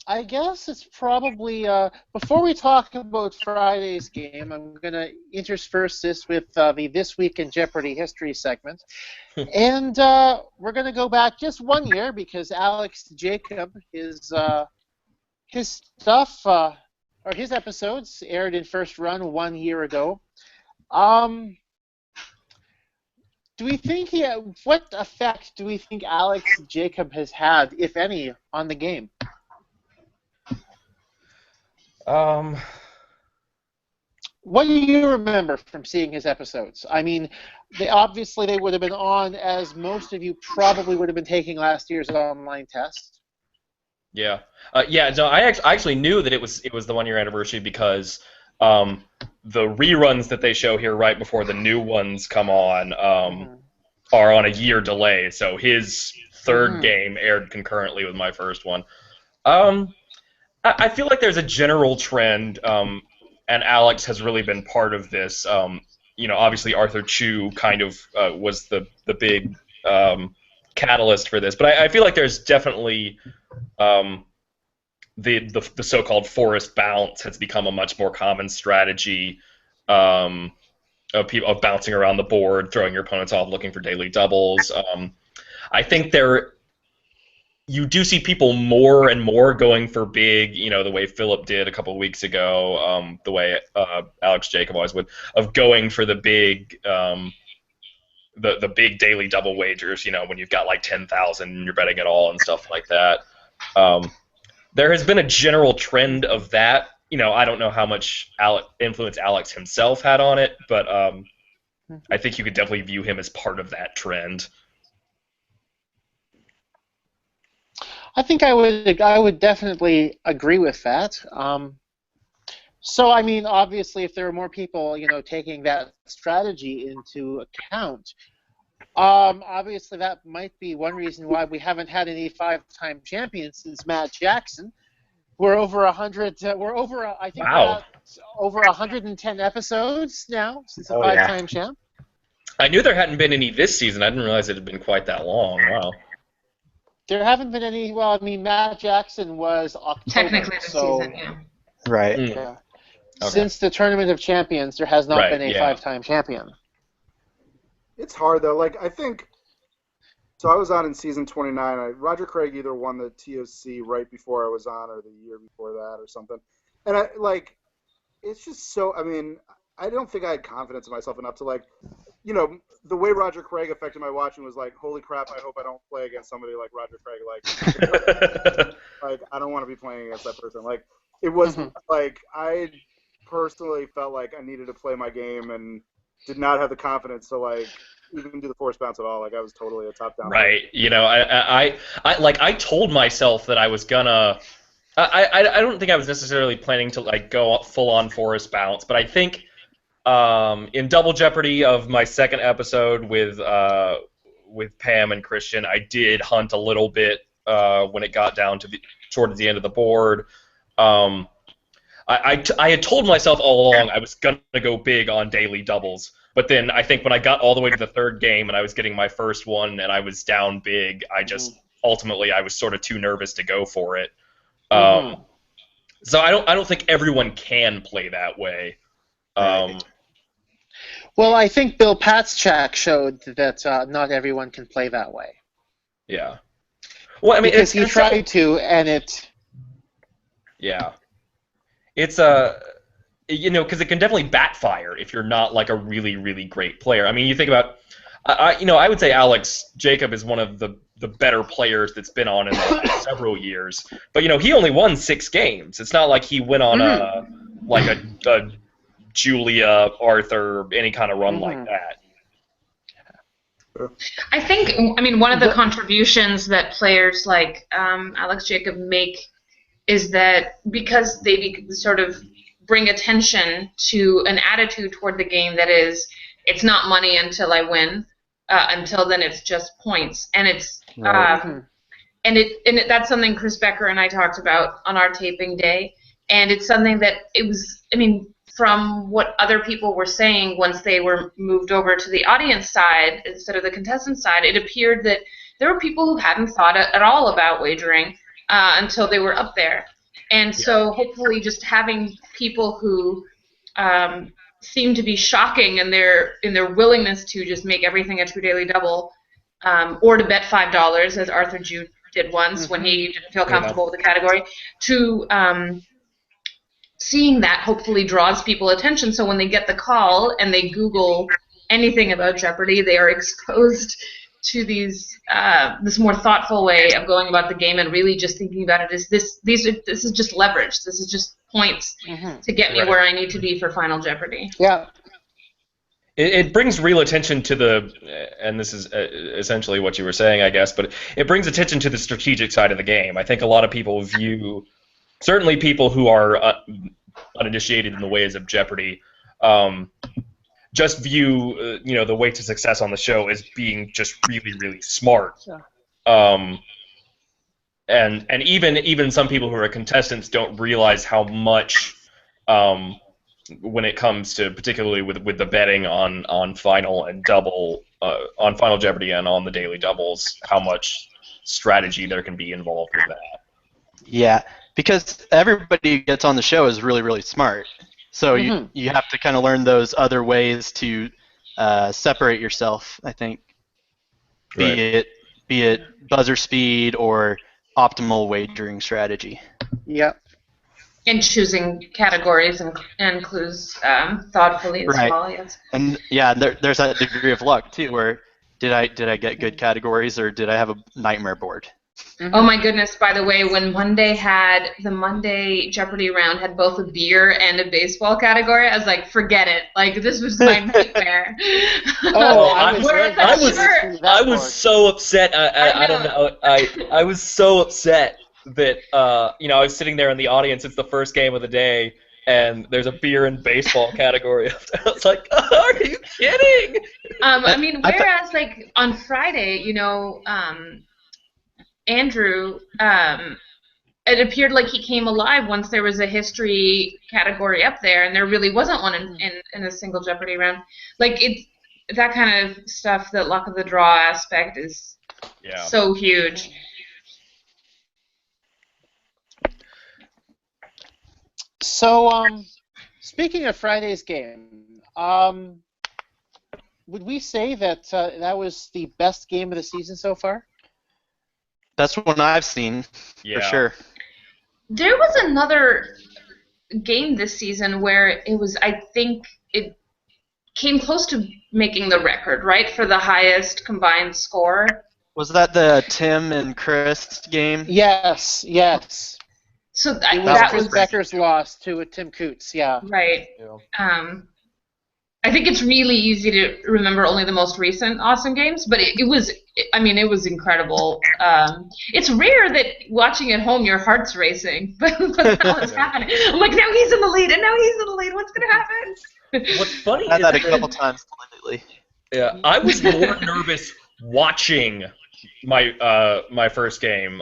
I guess it's probably before we talk about Friday's game, I'm gonna intersperse this with the This Week in Jeopardy history segment, and we're gonna go back just 1 year because Alex Jacob, his stuff or his episodes aired in first run 1 year ago. Do we think what effect do we think Alex Jacob has had, if any, on the game? What do you remember from seeing his episodes? I mean, they would have been on as most of you probably would have been taking last year's online test. Yeah. No, I actually knew that it was the 1 year anniversary because the reruns that they show here right before the new ones come on are on a year delay. So his third game aired concurrently with my first one. I feel like there's a general trend, and Alex has really been part of this. Obviously Arthur Chu kind of was the big catalyst for this, but I feel like there's definitely the so-called forest bounce has become a much more common strategy of bouncing around the board, throwing your opponents off, looking for daily doubles. I think you do see people more and more going for big, the way Philip did a couple of weeks ago, the way Alex Jacob always would, of going for the big the big daily double wagers, when you've got like 10,000 and you're betting it all and stuff like that. There has been a general trend of that. I don't know how much influence Alex himself had on it, but I think you could definitely view him as part of that trend. I think I would definitely agree with that. So, I mean, obviously, if there are more people, taking that strategy into account, obviously that might be one reason why we haven't had any five-time champions since Matt Jackson. We're over 100. I think wow. Over 110 episodes now since a five-time champ. I knew there hadn't been any this season. I didn't realize it had been quite that long. Wow. There haven't been any. Well, I mean, Matt Jackson was October. Technically this season, yeah. Right. Yeah. Okay. Since the Tournament of Champions, there has not been a five-time champion. It's hard, though. I think... So I was on in season 29. Roger Craig either won the TOC right before I was on or the year before that or something. And, it's just so... I mean, I don't think I had confidence in myself enough to, the way Roger Craig affected my watching was holy crap, I hope I don't play against somebody like Roger Craig. I don't want to be playing against that person. It was I personally felt like I needed to play my game and did not have the confidence to even do the force bounce at all. I was totally a top down. Right. I told myself that I was gonna. I don't think I was necessarily planning to go full on forest bounce, but I think in Double Jeopardy of my second episode with Pam and Christian, I did hunt a little bit when it got down to towards the end of the board. I had told myself all along I was going to go big on daily doubles, but then I think when I got all the way to the third game and I was getting my first one and I was down big, ultimately I was sort of too nervous to go for it. So I don't think everyone can play that way. Well, I think Bill Patschak showed that not everyone can play that way. Yeah. Well, I mean, because he tried to, and it. Yeah. It's because it can definitely backfire if you're not a really, really great player. I mean, you think about, I would say Alex Jacob is one of the better players that's been on in the last several years. But he only won 6 games. It's not like he went on a Julia, Arthur, any kind of run like that. I think, one of the contributions that players like Alex Jacob make is that because they sort of bring attention to an attitude toward the game that is, it's not money until I win, until then it's just points, and it's that's something Chris Becker and I talked about on our taping day, and it's something that it was, from what other people were saying once they were moved over to the audience side instead of the contestant side, it appeared that there were people who hadn't thought at all about wagering, until they were up there. And so hopefully just having people who seem to be shocking in their willingness to just make everything a true daily double, or to bet $5, as Arthur Jude did once when he didn't feel comfortable with the category, to seeing that hopefully draws people attention. So when they get the call and they Google anything about Jeopardy, they are exposed to these this more thoughtful way of going about the game and really just thinking about it as this is just leverage. This is just points to get me where I need to be for Final Jeopardy. Yeah. It brings real attention to the, and this is essentially what you were saying, I guess, but it brings attention to the strategic side of the game. I think a lot of people view, certainly people who are uninitiated in the ways of Jeopardy, just view the way to success on the show as being just really, really smart. Yeah. And even some people who are contestants don't realize how much, when it comes to particularly with the betting on final and double, on Final Jeopardy and on the daily doubles, how much strategy there can be involved with that. Yeah, because everybody who gets on the show is really, really smart. So you have to kind of learn those other ways to separate yourself, I think. Be it buzzer speed or optimal wagering strategy. Yep. And choosing categories and clues thoughtfully as well. Yes. And yeah, there's that degree of luck too, where did I get good categories or did I have a nightmare board? Oh my goodness, by the way, when the Monday Jeopardy round had both a beer and a baseball category, I was like, forget it. Like, this was my nightmare. I was so upset. I don't know. I was so upset that, I was sitting there in the audience. It's the first game of the day, and there's a beer and baseball category. I was like, oh, are you kidding? I mean, whereas, like, on Friday, Andrew, it appeared like he came alive once there was a history category up there, and there really wasn't one in a single Jeopardy round. Like, it's that kind of stuff, that luck of the draw aspect is so huge. So, speaking of Friday's game, would we say that that was the best game of the season so far? That's one I've seen, for sure. There was another game this season where it was, I think, it came close to making the record, right, for the highest combined score. Was that the Tim and Chris game? Yes. So that was Becker's loss to Tim Coots, yeah. Right. Yeah. I think it's really easy to remember only the most recent awesome games, but it was incredible. It's rare that watching at home your heart's racing, but what's happening? I'm like, now he's in the lead, and now he's in the lead. What's going to happen? What's funny I've had that a couple times lately. Yeah, I was more nervous watching my first game,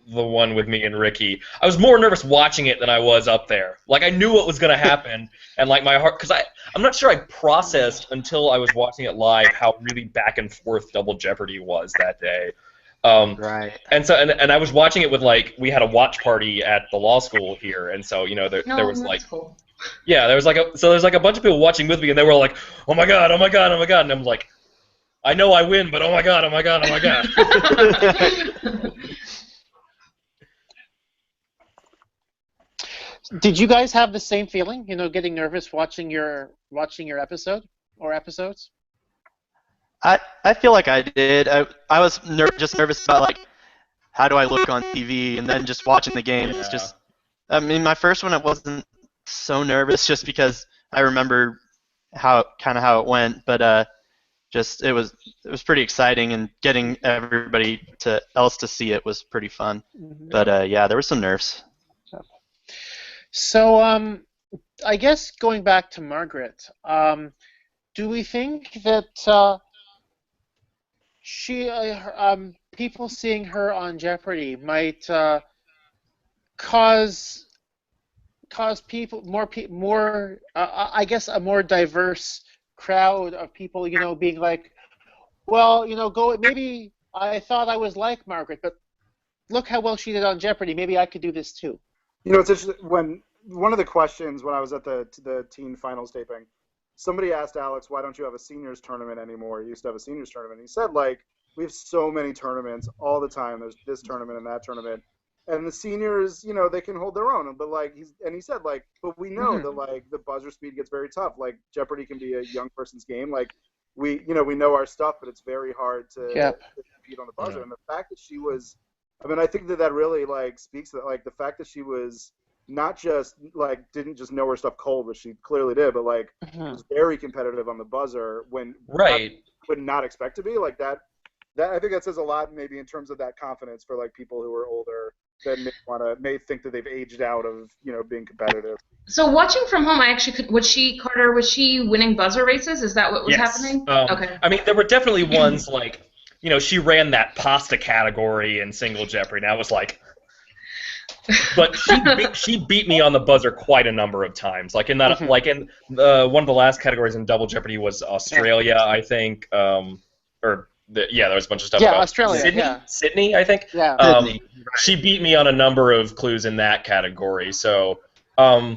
the one with me and Ricky. I was more nervous watching it than I was up there. Like, I knew what was going to happen, and like my heart, because I'm not sure I processed until I was watching it live how really back and forth Double Jeopardy was that day. Right. And so and I was watching it with, like, we had a watch party at the law school here, and so there was like, cool. Yeah, there's like a bunch of people watching with me, and they were like, oh my god, and I'm like, I know I win, but oh my god. Did you guys have the same feeling? Getting nervous watching your episode or episodes? I feel like I did. I was just nervous about, like, how do I look on TV, and then just watching the game. It's just, I mean, my first one I wasn't so nervous just because I remember how it went, but just it was pretty exciting, and getting everybody else to see it was pretty fun. Mm-hmm. But yeah, there were some nerves. So, I guess going back to Margaret, do we think that people seeing her on Jeopardy might cause people more I guess a more diverse crowd of people, being like, well, maybe I thought I was like Margaret, but look how well she did on Jeopardy. Maybe I could do this too. You know, it's interesting when one of the questions when I was at the teen finals taping, somebody asked Alex, "Why don't you have a seniors tournament anymore? You used to have a seniors tournament." He said, like, we have so many tournaments all the time. There's this tournament and that tournament, and the seniors, you know, they can hold their own. But like he said, like, but we know that like the buzzer speed gets very tough. Like Jeopardy can be a young person's game. Like we know our stuff, but it's very hard to compete on the buzzer. And the fact that she was, I mean, I think that really like speaks to that. Like the fact that she was not just like didn't just know her stuff cold, which she clearly did, but like was very competitive on the buzzer when I would not expect to be like that. That I think that says a lot, maybe in terms of that confidence for like people who are older that may think that they've aged out of being competitive. So watching from home, I actually could. Was she winning buzzer races? Is that what was happening? Okay. I mean, there were definitely ones like she ran that pasta category in single Jeopardy. And I was like, but she beat me on the buzzer quite a number of times. Like in that, like in one of the last categories in Double Jeopardy was Australia, I think, there was a bunch of stuff about Australia, Sydney, I think. Yeah. Sydney. She beat me on a number of clues in that category. So, I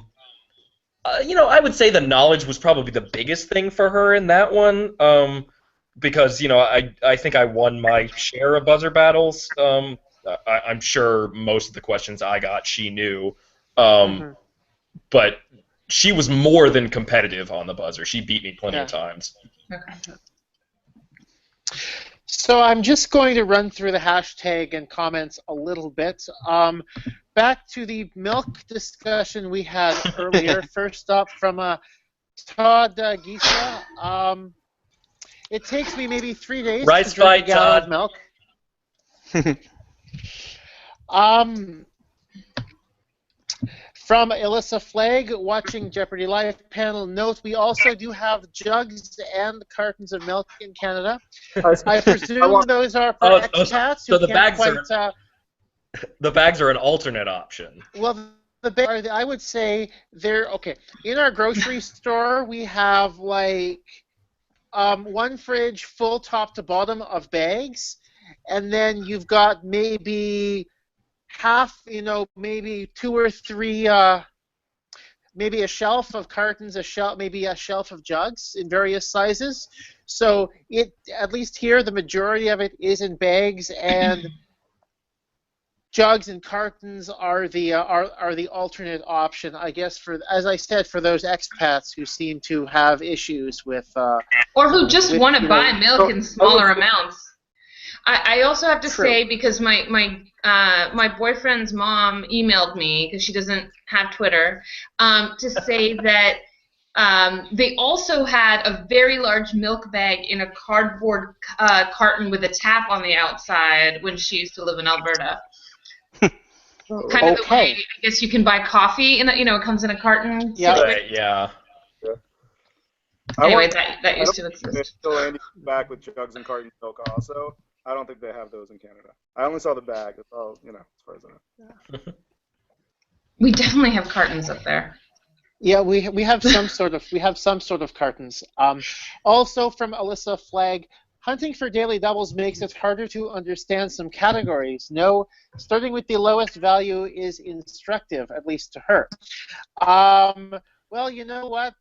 would say the knowledge was probably the biggest thing for her in that one, because I think I won my share of buzzer battles. I'm sure most of the questions I got she knew, but she was more than competitive on the buzzer. She beat me plenty of times. Okay. So I'm just going to run through the hashtag and comments a little bit. Back to the milk discussion we had earlier. First up from Todd Gisa. It takes me maybe 3 days to drink a gallon of milk. From Alyssa Flagg, watching Jeopardy Live panel, note we also do have jugs and cartons of milk in Canada. I presume those are for expats so who the can't bags quite... the bags are an alternate option. Well, I would say they're... Okay, in our grocery store, we have, like, one fridge full top to bottom of bags, and then you've got maybe... half, maybe 2 or 3, maybe a shelf of cartons, maybe a shelf of jugs in various sizes. So at least here, the majority of it is in bags, and jugs and cartons are the alternate option, I guess. As I said, for those expats who seem to have issues with, or who just want to buy milk in smaller amounts. I also have to say, because my boyfriend's mom emailed me, because she doesn't have Twitter, to say that they also had a very large milk bag in a cardboard carton with a tap on the outside when she used to live in Alberta. Kind of the way, I guess, you can buy coffee, and it comes in a carton. Yeah. Anyway, that used to exist. Still Andy back with jugs and cartons of milk also. I don't think they have those in Canada. I only saw the bag. That's all, as far as I know. We definitely have cartons up there. Yeah, we have some sort of cartons. Also from Alyssa Flagg, hunting for daily doubles makes it harder to understand some categories. No, starting with the lowest value is instructive, at least to her. Well, you know what?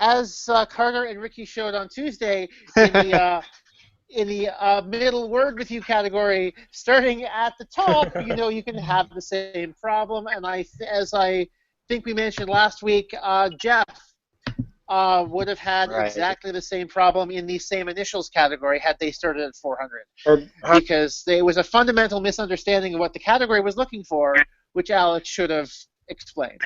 As Carter and Ricky showed on Tuesday, in the middle word with you category, starting at the top, you can have the same problem. And as I think we mentioned last week, Jeff would have had exactly the same problem in the same initials category had they started at 400. Because there was a fundamental misunderstanding of what the category was looking for, which Alex should have explained.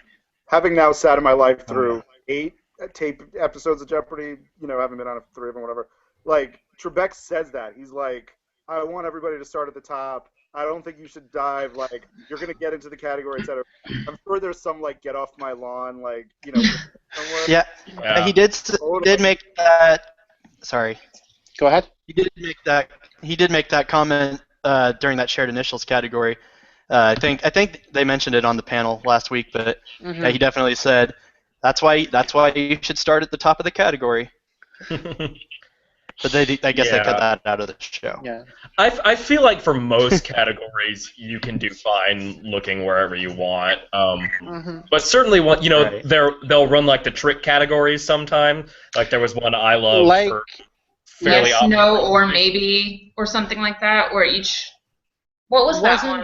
Having now sat in my life through 8 tape episodes of Jeopardy, having been on 3 of them, whatever, like, Trebek says that. He's like, I want everybody to start at the top. I don't think you should dive. Like, you're going to get into the category, etc. I'm sure there's some, like, get off my lawn, like, somewhere. Yeah. He did make that. Sorry. Go ahead. He did make that comment during that shared initials category. I think they mentioned it on the panel last week, but he definitely said that's why you should start at the top of the category. But I guess they Yeah. cut that out of the show. Yeah. I feel like for most categories you can do fine looking wherever you want. But certainly Right. they'll run like the trick categories sometime. Like there was one I loved Like for fairly Yes, obvious no, or reasons. maybe, or something like that, or each. What was that one?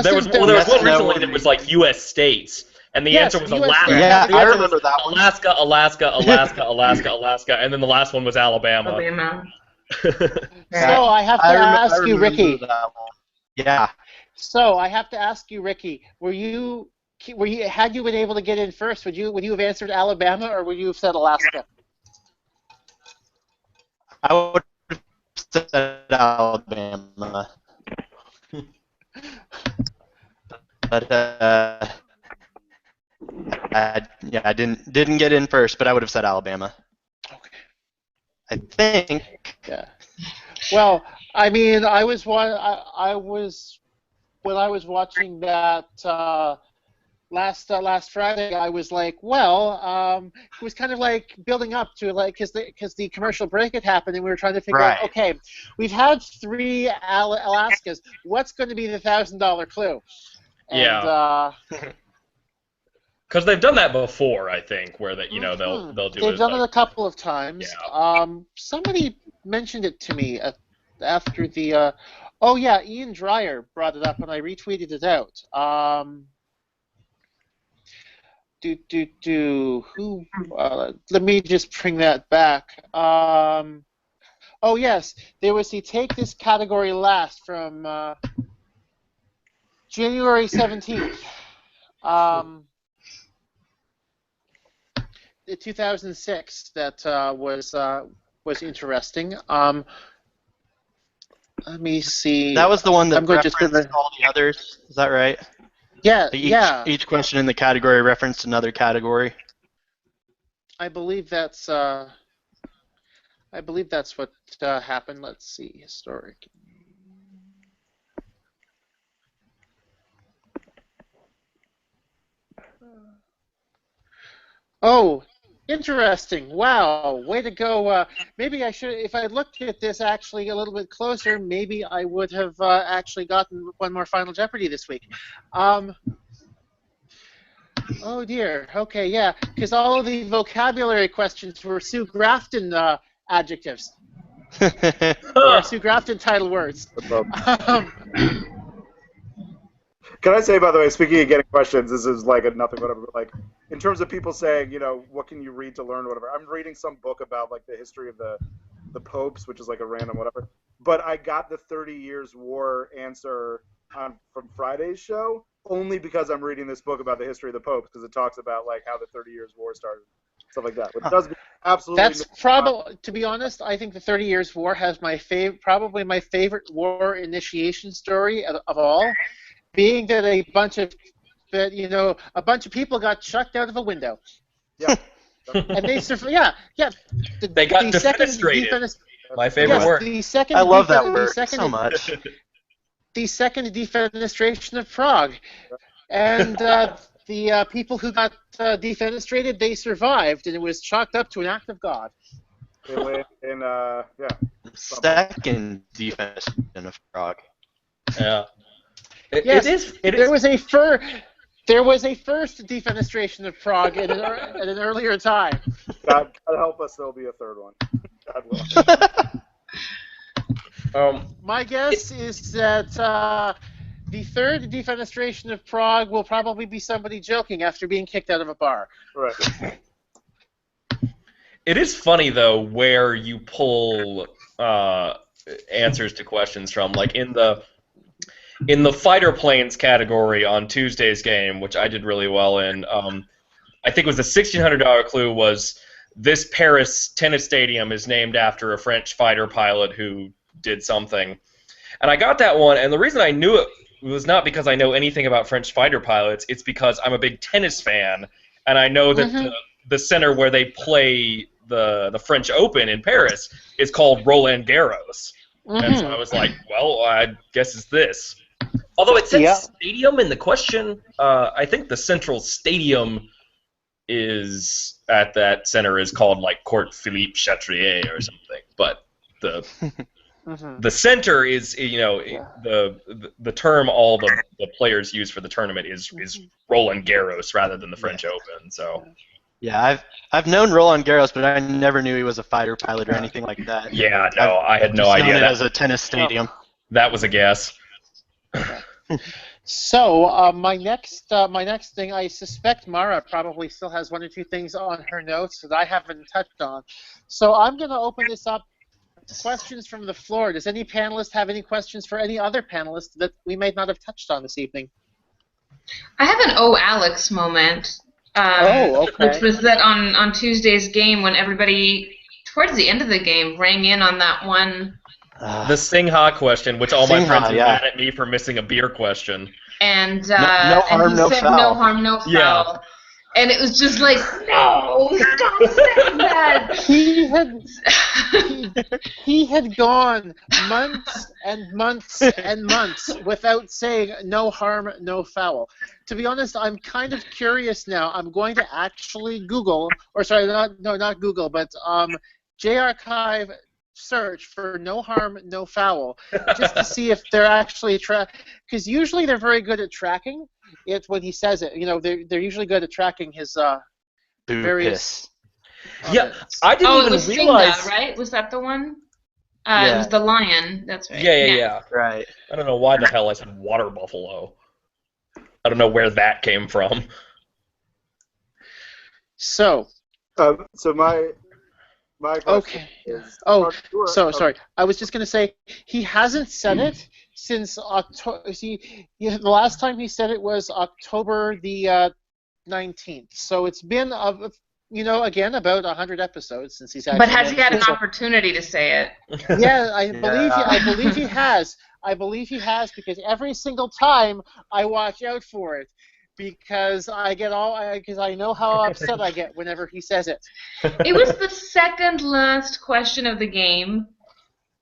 There was one Yes, recently no, or that was like U.S. states, and the Yes, answer was US Alaska. states. Yeah, The I answer remember was that one. Alaska, Alaska, Alaska, Alaska, Alaska, and then the last one was Alabama. Alabama. So I have to ask you, remember Ricky. that one. Yeah. So I have to ask you, Ricky. Had you been able to get in first? Would you have answered Alabama, or would you have said Alaska? I would have said Alabama. But I didn't get in first, but I would have said Alabama. Okay. I think. Yeah. Well, I mean, when I was watching that last Friday, I was like, well, it was kind of like building up to like because the commercial break had happened and we were trying to figure out, Right. okay, we've had 3 Alaskas. What's going to be the $1,000 clue? And, Yeah. Because they've done that before, I think, where that they'll do They've it. done like, it a couple of times. Yeah. Somebody mentioned it to me after the. Oh yeah, Ian Dreyer brought it up and I retweeted it out. Who? Let me just bring that back. Oh yes, there was the Take This Category Last from January 17th. 2006. That was interesting. Let me see. That was the one that I'm going to just referenced all the others. Is that right? Yeah, Like each question in the category referenced another category. I believe that's what happened. Let's see, historic. Oh, interesting. Wow, way to go. Maybe I should, if I looked at this actually a little bit closer, maybe I would have actually gotten one more Final Jeopardy this week. Oh dear. Okay, yeah, because all of the vocabulary questions were Sue Grafton adjectives. Or Sue Grafton title words. Can I say, by the way, speaking of getting questions, this is like a nothing whatever, but like in terms of people saying, what can you read to learn whatever. I'm reading some book about like the history of the popes, which is like a random whatever. But I got the 30 Years War answer from Friday's show only because I'm reading this book about the history of the popes because it talks about like how the 30 Years War started, stuff like that. Which does absolutely. That's probably, to be honest, I think the 30 Years War has probably my favorite war initiation story of all. Being that a bunch of people got chucked out of a window. Yeah. And they survived. Yeah. They got defenestrated. My favorite word. I love that word so much. The second defenestration of Prague, and the people who got defenestrated, they survived, and it was chalked up to an act of God. Second defenestration of Prague. Yeah. Yes, it there is. was a first defenestration of Prague at an earlier time. God help us, there'll be a third one. God will. My guess is that the third defenestration of Prague will probably be somebody joking after being kicked out of a bar. Right. It is funny though where you pull answers to questions from, like in the fighter planes category on Tuesday's game, which I did really well in. I think it was the $1,600 clue was this Paris tennis stadium is named after a French fighter pilot who did something. And I got that one, and the reason I knew it was not because I know anything about French fighter pilots, it's because I'm a big tennis fan, and I know that the center where they play the French Open in Paris is called Roland Garros. And so I was like, well, I guess it's this. Although it says stadium in the question, I think the central stadium is at that center is called like Court Philippe Chatrier or something. But the Mhm. the center is, you know, the term all the players use for the tournament is Roland Garros rather than the French Open. So Yeah, I've known Roland Garros, but I never knew he was a fighter pilot or anything like that. yeah, no, I had no Just known idea. it as a tennis stadium. That was a guess. So my next thing, I suspect Mara probably still has one or two things on her notes that I haven't touched on. So I'm going to open this up to questions from the floor. Does any panelist have any questions for any other panelist that we may not have touched on this evening? I have an "Oh, Alex" moment. Okay. Which was that on Tuesday's game when everybody, towards the end of the game, rang in on that one. The Sing Ha question, which all my Sing Ha, friends are yeah. mad at me for missing a beer question. And, No harm, and he no said, foul. "No harm, no foul." Yeah. And it was just like, no, stop saying that. He had gone months and months and months without saying no harm, no foul. To be honest, I'm kind of curious now. I'm going to actually Google, or sorry, not Google, but J-Archive search for no harm, no foul, just to see if they're actually because usually they're very good at tracking it when he says it. You know, they're usually good at tracking his various. Yeah, I didn't It even was realize. Singa, right? Was that the one? Yeah. It was the lion. That's right. Yeah. Right. I don't know why the hell I said water buffalo. I don't know where that came from. So my question okay. is, Sorry. I was just going to say he hasn't said it since October. The last time he said it was October the 19th. So it's been again about 100 episodes since he's actually. But has he had an so, opportunity to say it? Yeah, I believe he has. I believe he has because every single time I watch out for it. Because I know how upset I get whenever he says it. It was the second last question of the game.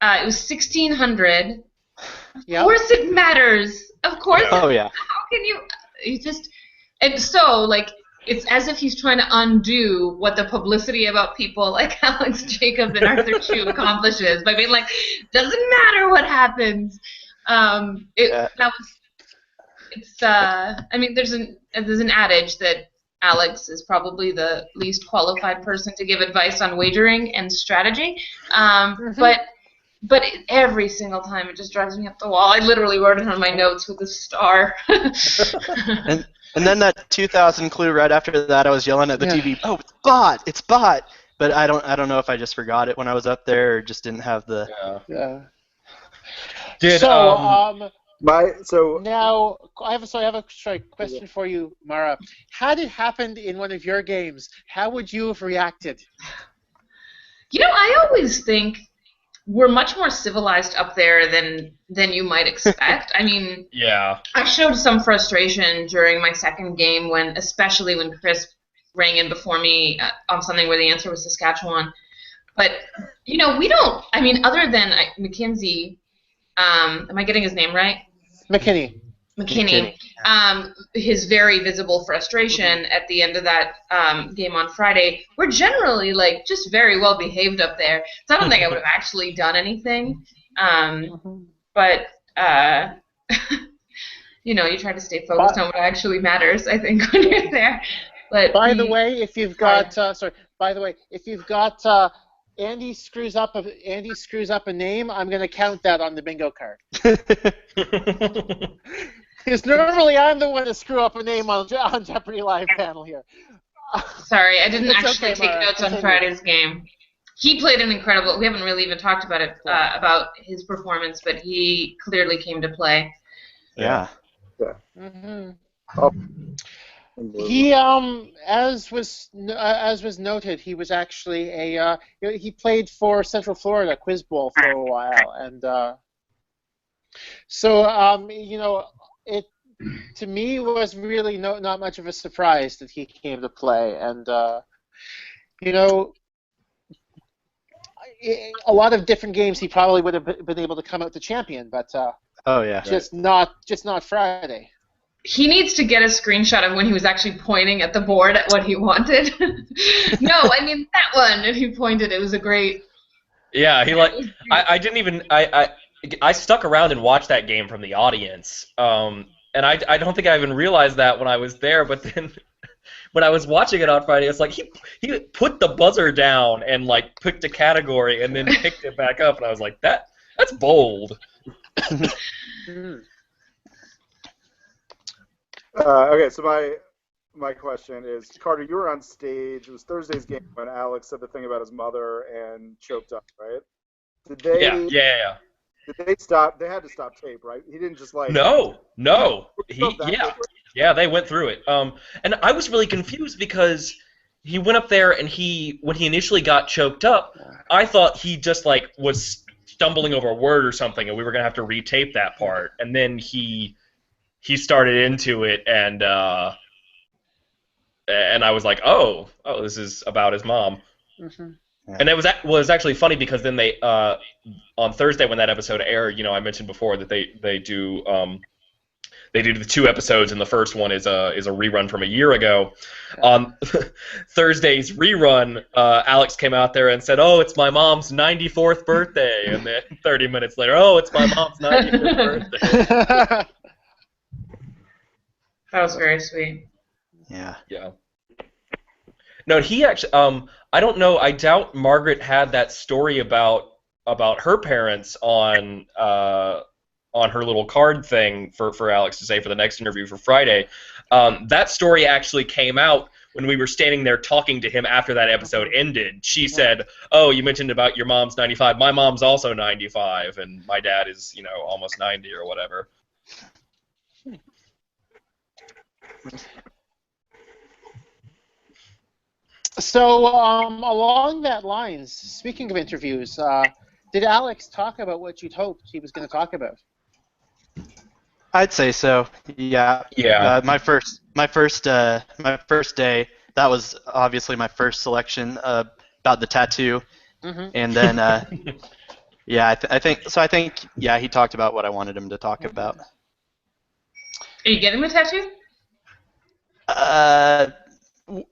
It was 1600. Yep. Of course it matters. Of course. Oh, yeah. How can you just... And so, like, it's as if he's trying to undo what the publicity about people like Alex Jacobs and Arthur Chu accomplishes by being like, doesn't matter what happens. That was... It's I mean there's an adage that Alex is probably the least qualified person to give advice on wagering and strategy. But every single time it just drives me up the wall. I literally wrote it on my notes with a star. And then that 2000 clue right after that, I was yelling at the TV, "Oh, it's bot!" But I don't know if I just forgot it when I was up there or just didn't have the. Yeah. Now I have a question for you, Mara. Had it happened in one of your games, how would you have reacted? You know, I always think we're much more civilized up there than you might expect. I mean, Yeah. I showed some frustration during my second game especially when Chris rang in before me on something where the answer was Saskatchewan. But you know, we don't. I mean, other than McKinsey, am I getting his name right? McKinney. His very visible frustration at the end of that game on Friday. We're generally like just very well behaved up there. So I don't think I would have actually done anything. But you know, you try to stay focused on what actually matters. I think when you're there. But by the way, if you've got Andy screws up a name, I'm going to count that on the bingo card. Because normally I'm the one to screw up a name on Jeopardy Live panel here. Sorry, I didn't actually take Mara. notes on Friday's game. He played an incredible... We haven't really even talked about it, about his performance, but he clearly came to play. Yeah. He, as was noted, he was actually he played for Central Florida Quiz Bowl for a while, and so you know, it to me was really not much of a surprise that he came to play, and you know, a lot of different games he probably would have been able to come out the champion, but just not Friday. He needs to get a screenshot of when he was actually pointing at the board at what he wanted. No, I mean that one. And he pointed. It was a great Yeah, he like I didn't even I stuck around and watched that game from the audience. And I don't think I even realized that when I was there, but then when I was watching it on Friday, it's like he put the buzzer down and like picked a category and then picked it back up, and I was like, that's bold. Okay, so my question is, Carter, you were on stage. It was Thursday's game when Alex said the thing about his mother and choked up, right? Did they? Yeah. Did they stop? They had to stop tape, right? He didn't just like. No. Yeah. Yeah, they went through it. And I was really confused because he went up there and when he initially got choked up, I thought he just like was stumbling over a word or something, and we were gonna have to retape that part. And then he started into it, and I was like, oh, this is about his mom. Mm-hmm. Yeah. And it was actually funny because then they on Thursday when that episode aired, I mentioned before that they do the 2 episodes, and the first one is a rerun from a year ago. On Thursday's rerun, Alex came out there and said, "Oh, it's my mom's 94th birthday," and then 30 minutes later, "Oh, it's my mom's 95th birthday." That was very sweet. Yeah. Yeah. No, he actually. I don't know. I doubt Margaret had that story about her parents on her little card thing for Alex to say for the next interview for Friday. That story actually came out when we were standing there talking to him after that episode ended. She said, "Oh, you mentioned about your mom's 95. My mom's also 95, and my dad is almost 90 or whatever." So, along that lines, speaking of interviews, did Alex talk about what you'd hoped he was going to talk about? I'd say so. Yeah. Yeah. My first day. That was obviously my first selection about the tattoo, and then yeah, I think yeah, he talked about what I wanted him to talk about. Are you getting the tattoo?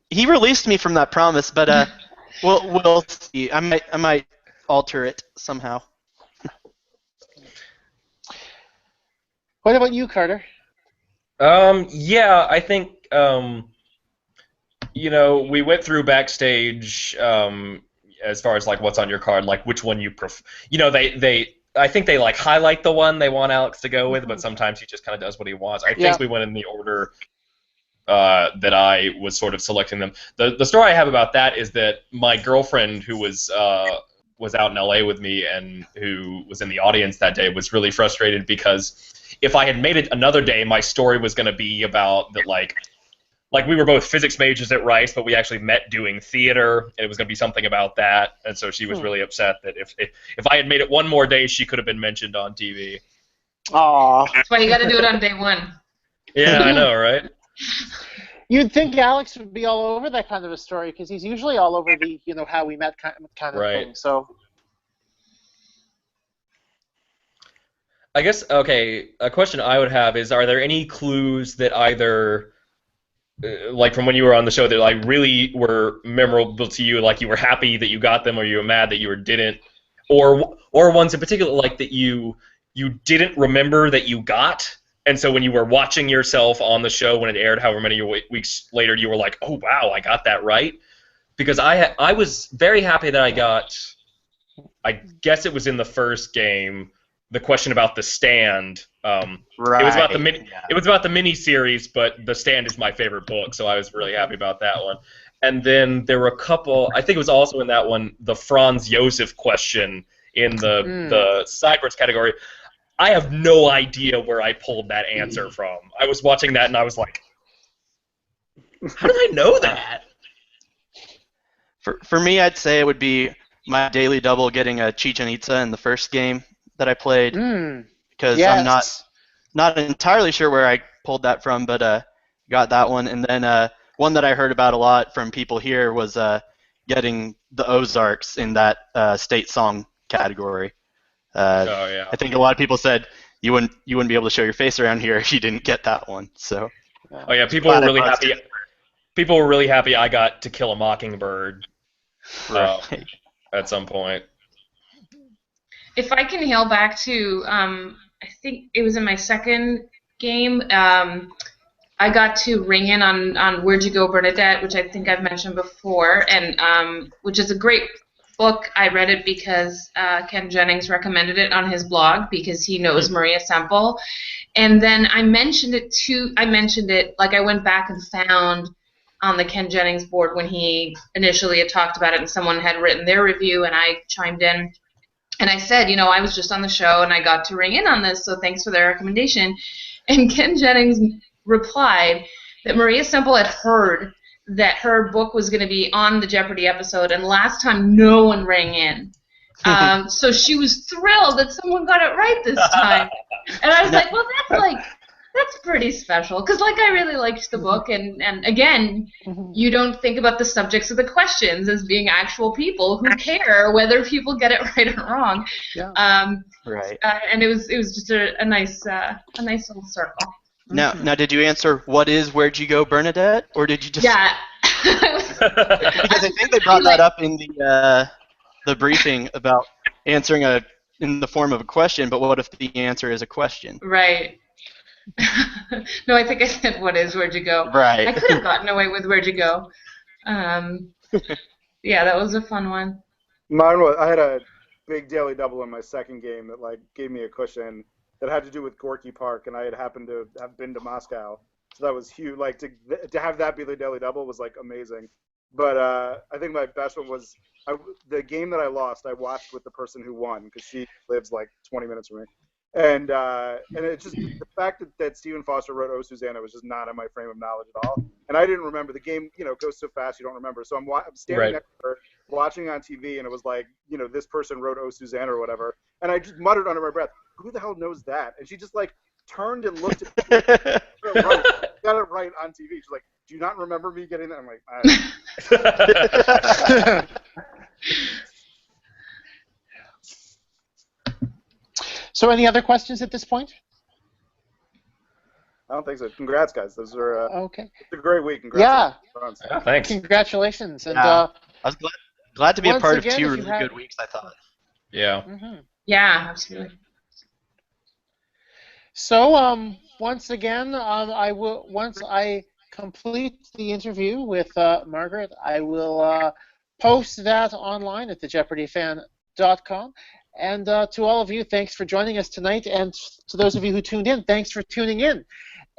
He released me from that promise, but we'll see. I might alter it somehow. What about you, Carter? Yeah, I think we went through backstage as far as like what's on your card, like which one you prefer. I think they like highlight the one they want Alex to go with, but sometimes he just kind of does what he wants. I think we went in the order that I was sort of selecting them. The story I have about that is that my girlfriend, who was out in LA with me and who was in the audience that day, was really frustrated because if I had made it another day, my story was going to be about that like we were both physics majors at Rice, but we actually met doing theater, and it was going to be something about that. And so she was really upset that if I had made it one more day, she could have been mentioned on TV. Aww. That's why you got to do it on day 1. Yeah, I know, right? You'd think Alex would be all over that kind of a story because he's usually all over the how we met kind of thing. So. I guess, okay, a question I would have is, are there any clues that either, like from when you were on the show, that like really were memorable to you, like you were happy that you got them or you were mad that you didn't, or ones in particular like that you didn't remember that you got, and so when you were watching yourself on the show when it aired however many weeks later, you were like, oh wow, I got that right? Because I was very happy that I got, I guess it was in the first game, the question about the stand. Right. It was about the mini. Yeah. It was about the mini series, but the stand is my favorite book, so I was really happy about that one. And then there were a couple. I think it was also in that one the Franz Josef question in the sideburns category. I have no idea where I pulled that answer from. I was watching that and I was like, how did I know that? For me, I'd say it would be my daily double getting a Chichen Itza in the first game that I played, because I'm not entirely sure where I pulled that from, but got that one. And then one that I heard about a lot from people here was getting the Ozarks in that state song category. I think a lot of people said you wouldn't be able to show your face around here if you didn't get that one. So. Oh yeah, people were really happy. People were really happy I got To Kill a Mockingbird at some point. if I can hail back to, I think it was in my second game. I got to ring in on Where'd You Go, Bernadette, which I think I've mentioned before, and which is a great book. I read it because Ken Jennings recommended it on his blog because he knows Maria Semple. And then I mentioned it, like I went back and found on the Ken Jennings board when he initially had talked about it and someone had written their review and I chimed in. And I said, I was just on the show and I got to ring in on this, so thanks for the recommendation. And Ken Jennings replied that Maria Semple had heard that her book was going to be on the Jeopardy episode, and last time no one rang in. So she was thrilled that someone got it right this time. And I was like, well, that's pretty special, because I really liked the book, and again, you don't think about the subjects of the questions as being actual people who care whether people get it right or wrong. Yeah. Right. And it was just a nice little circle. Now, did you answer what is Where'd You Go, Bernadette, or did you just? Yeah. Because I think they brought that up in the briefing about answering in the form of a question, but what if the answer is a question? Right. No, I think I said what is Where'd You Go. Right. I could have gotten away with Where'd You Go. Yeah, that was a fun one. Mine was, I had a big daily double in my second game that gave me a cushion that had to do with Gorky Park, and I had happened to have been to Moscow, so that was huge. To have that be the daily double was amazing. But I think my best one was the game that I lost. I watched with the person who won because she lives 20 minutes from me, and it's just the fact that Stephen Foster wrote "Oh Susanna" was just not in my frame of knowledge at all, and I didn't remember the game. Goes so fast you don't remember. So I'm standing next to her, watching on TV, and it was this person wrote "Oh Susanna" or whatever, and I just muttered under my breath, "Who the hell knows that?" And she just turned and looked at me. Got it right on TV. She's like, "Do you not remember me getting that?" I'm like, I So any other questions at this point? don't think so. Congrats, guys. Those are Okay. It's a great week. Congrats. Yeah. Thanks. Congratulations. And I was glad to be a once part again, of two if really you have- good weeks, I thought. Yeah. Yeah, absolutely. So once again, once I complete the interview with Margaret, I will post that online at thejeopardyfan.com. And to all of you, thanks for joining us tonight. And to those of you who tuned in, thanks for tuning in.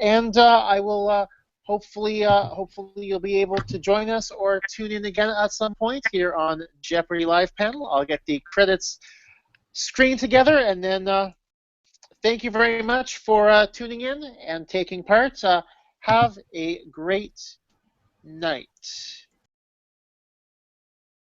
And I will hopefully you'll be able to join us or tune in again at some point here on Jeopardy Live Panel. I'll get the credits screened together, and then thank you very much for tuning in and taking part. Have a great night.